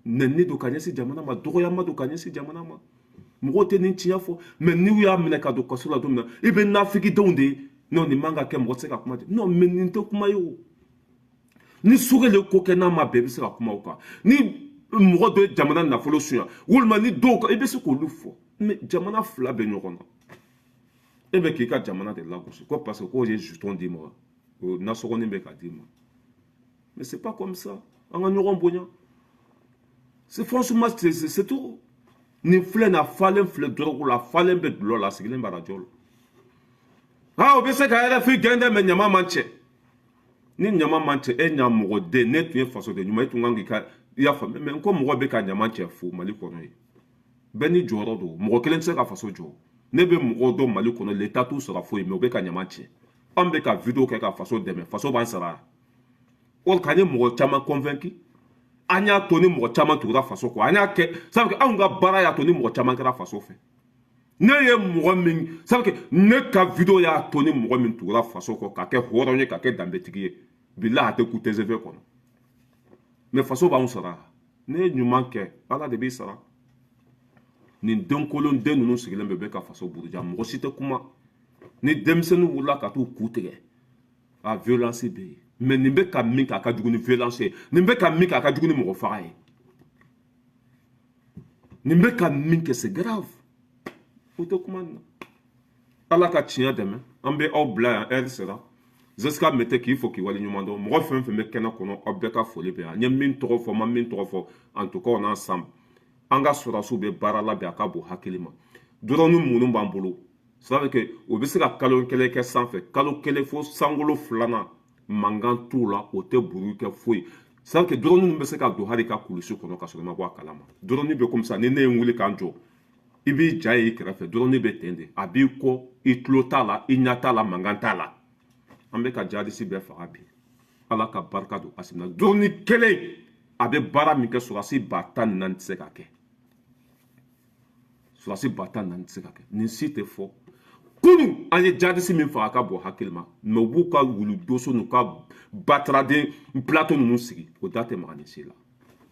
nɛni don ka ɲɛsin jamana ma dɔgɔyama don ka ɲɛsin jamana ma mɔgɔw tɛ nin tiɲɛ fɔ mais n'u y'a minɛ ka don kaso la don min na i bɛ nafigidenw de ye non nin man ka kɛ mɔgɔ tɛ se ka kuma ten non mais nin tɛ kuma ye o ni sogɛlen ko kɛ n'a ma bɛn i bɛ se ka kuma o kan ni mɔgɔ dɔ ye jamana nafolo suɲa walima ni dɔw kan i bɛ se k'olu fɔ mais jamana fila bɛ ɲɔgɔn na e bɛ k'i ka jamana de lagosi ko parce que k'o ye jeton d'i ma o nasɔgɔnin bɛ ka d'i ma mais c'est pas comme ça an ka ɲɔgɔn bonya c'est franchement c'est tout nin filɛ nin a falen filɛ dɔrɔgu la a falen bɛ dulɔ la a sigilen bɛ arajo la o bɛ se ka RFI gɛn dɛ mais ɲama man cɛ ni ɲama man cɛ e ɲamɔgɔden ne tun ye fasoden ɲuman e tun kan k'i ka i y'a faamu mais ko mɔgɔ bɛ ka ɲama cɛ fo Mali kɔnɔ ye bɛɛ ni jɔyɔrɔ don mɔgɔ kelen tɛ se ka faso jɔ ne bɛ mɔgɔ dɔn Mali kɔnɔ l'État t'u sara foyi mais u bɛ ka ɲama cɛ an bɛ ka vidéo kɛ ka faso dɛmɛ faso b'an sara o k'an ye mɔgɔ caman convaincu an y'a to ni mɔgɔ caman tugura faso kɔ an y'a kɛ sabu anw ka baara y'a to ni mɔgɔ caman kɛra faso fɛ ne ye mɔgɔ min sabu ne ka vidéo y'a to ni mɔgɔ min tugura faso kɔ ka kɛ hɔrɔn ye ka kɛ danbetigi ye bilahi a tɛ ku TGV kɔnɔ mais faso b'anw sara ne ye ɲuman kɛ ala de b'i sara nin denkolon den ninnu sigilen bɛ ka faso buruja mɔgɔ si tɛ kuma ni denmisɛnninw wulila ka t'u ku tigɛ violence bɛ yen mais nin bɛ ka min kɛ a ka jugu ni violence ye nin bɛ ka min kɛ a ka jugu ni mɔgɔ faga ye nin bɛ ka min kɛ c'est grave o tɛ kuma nin na ala ka tiɲɛ dɛmɛ an bɛ aw bila yan heure sera Zeska mete k'i fo k'i waleɲuman dɔn mɔgɔ fɛn fɛn bɛ kɛnɛ kɔnɔ aw bɛɛ ka foli bɛ yan n ye min tɔgɔ fɔ ma min tɔgɔ fɔ en tout cas on ensemble an ka sɔrɔsiw bɛ baara labɛn a ka bon hakili ma dɔrɔn minnu b'an bolo ça veut dire que o bɛ se ka kalo kelen kɛ sanfɛ kalo kelen fo sankolo filanan mankan t'u la o tɛ buru kɛ foyi ça veut dire que dɔrɔn bɛ se ka don hali ka kulusi kɔnɔ ka sɔrɔ i ma bɔ a kalama dɔrɔn bɛ comme ça ni ne ye n wuli k'an jɔ i b'i ja ye i kɛrɛfɛ dɔrɔn bɛ ten de a b'i kɔ i tulo t'a la i ɲɛ t'a la mankan t'a la an bɛ ka jadisi bɛɛ faga bi ala ka barika don Asimi na dɔrɔn kelen a bɛ baara min kɛ sɔrɔsi 14,000 tɛ se ka kɛ sɔrɔsi 14,000 tɛ se ka kɛ nin si tɛ fɔ kunun an ye jadisi min faga ka bɔ hakili ma mɛ u b'u ka wulu doso n'u ka bataraden plateau ninnu sigi o da tɛ maga nin si la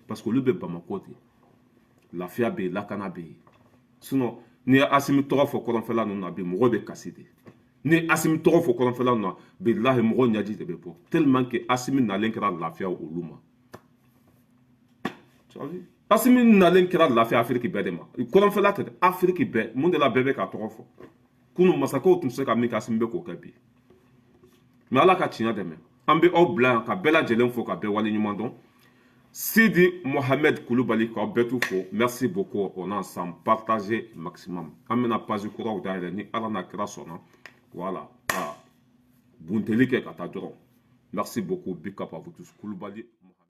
parce que olu bɛ Bamako de lafiya bɛ yen lakana bɛ yen sinon ni ye Asimi tɔgɔ fɔ kɔrɔnfɛla ninnu na bi mɔgɔw bɛ kasi de ni Asimi tɔgɔ fɔ kɔrɔnfɛla ninnu na bilahi mɔgɔw ɲɛji de bɛ bɔ tellement que Asimi nalen kɛra lafiya olu ma Asimi nalen kɛra lafiya Afiriki bɛɛ de ma kɔrɔnfɛla tɛ dɛ Afiriki bɛɛ mun de la bɛɛ bɛ ka tɔgɔ fɔ kunun masakɛw tun tɛ se ka min kɛ Asimi bɛ k'o kɛ bi mais ala ka tiɲɛ dɛmɛ an bɛ aw bila yan ka bɛɛ lajɛlen fo ka bɛɛ waleɲuman dɔn Sidi Mohamed Kulubali k'aw bɛɛ tu fo merci beaucoup on ensemble partager maximum an bɛna page kuraw dayɛlɛ ni ala n'a kira sɔnna voilà ka bunteli kɛ ka taa dɔrɔn merci beaucoup big up à vous tous Kulubali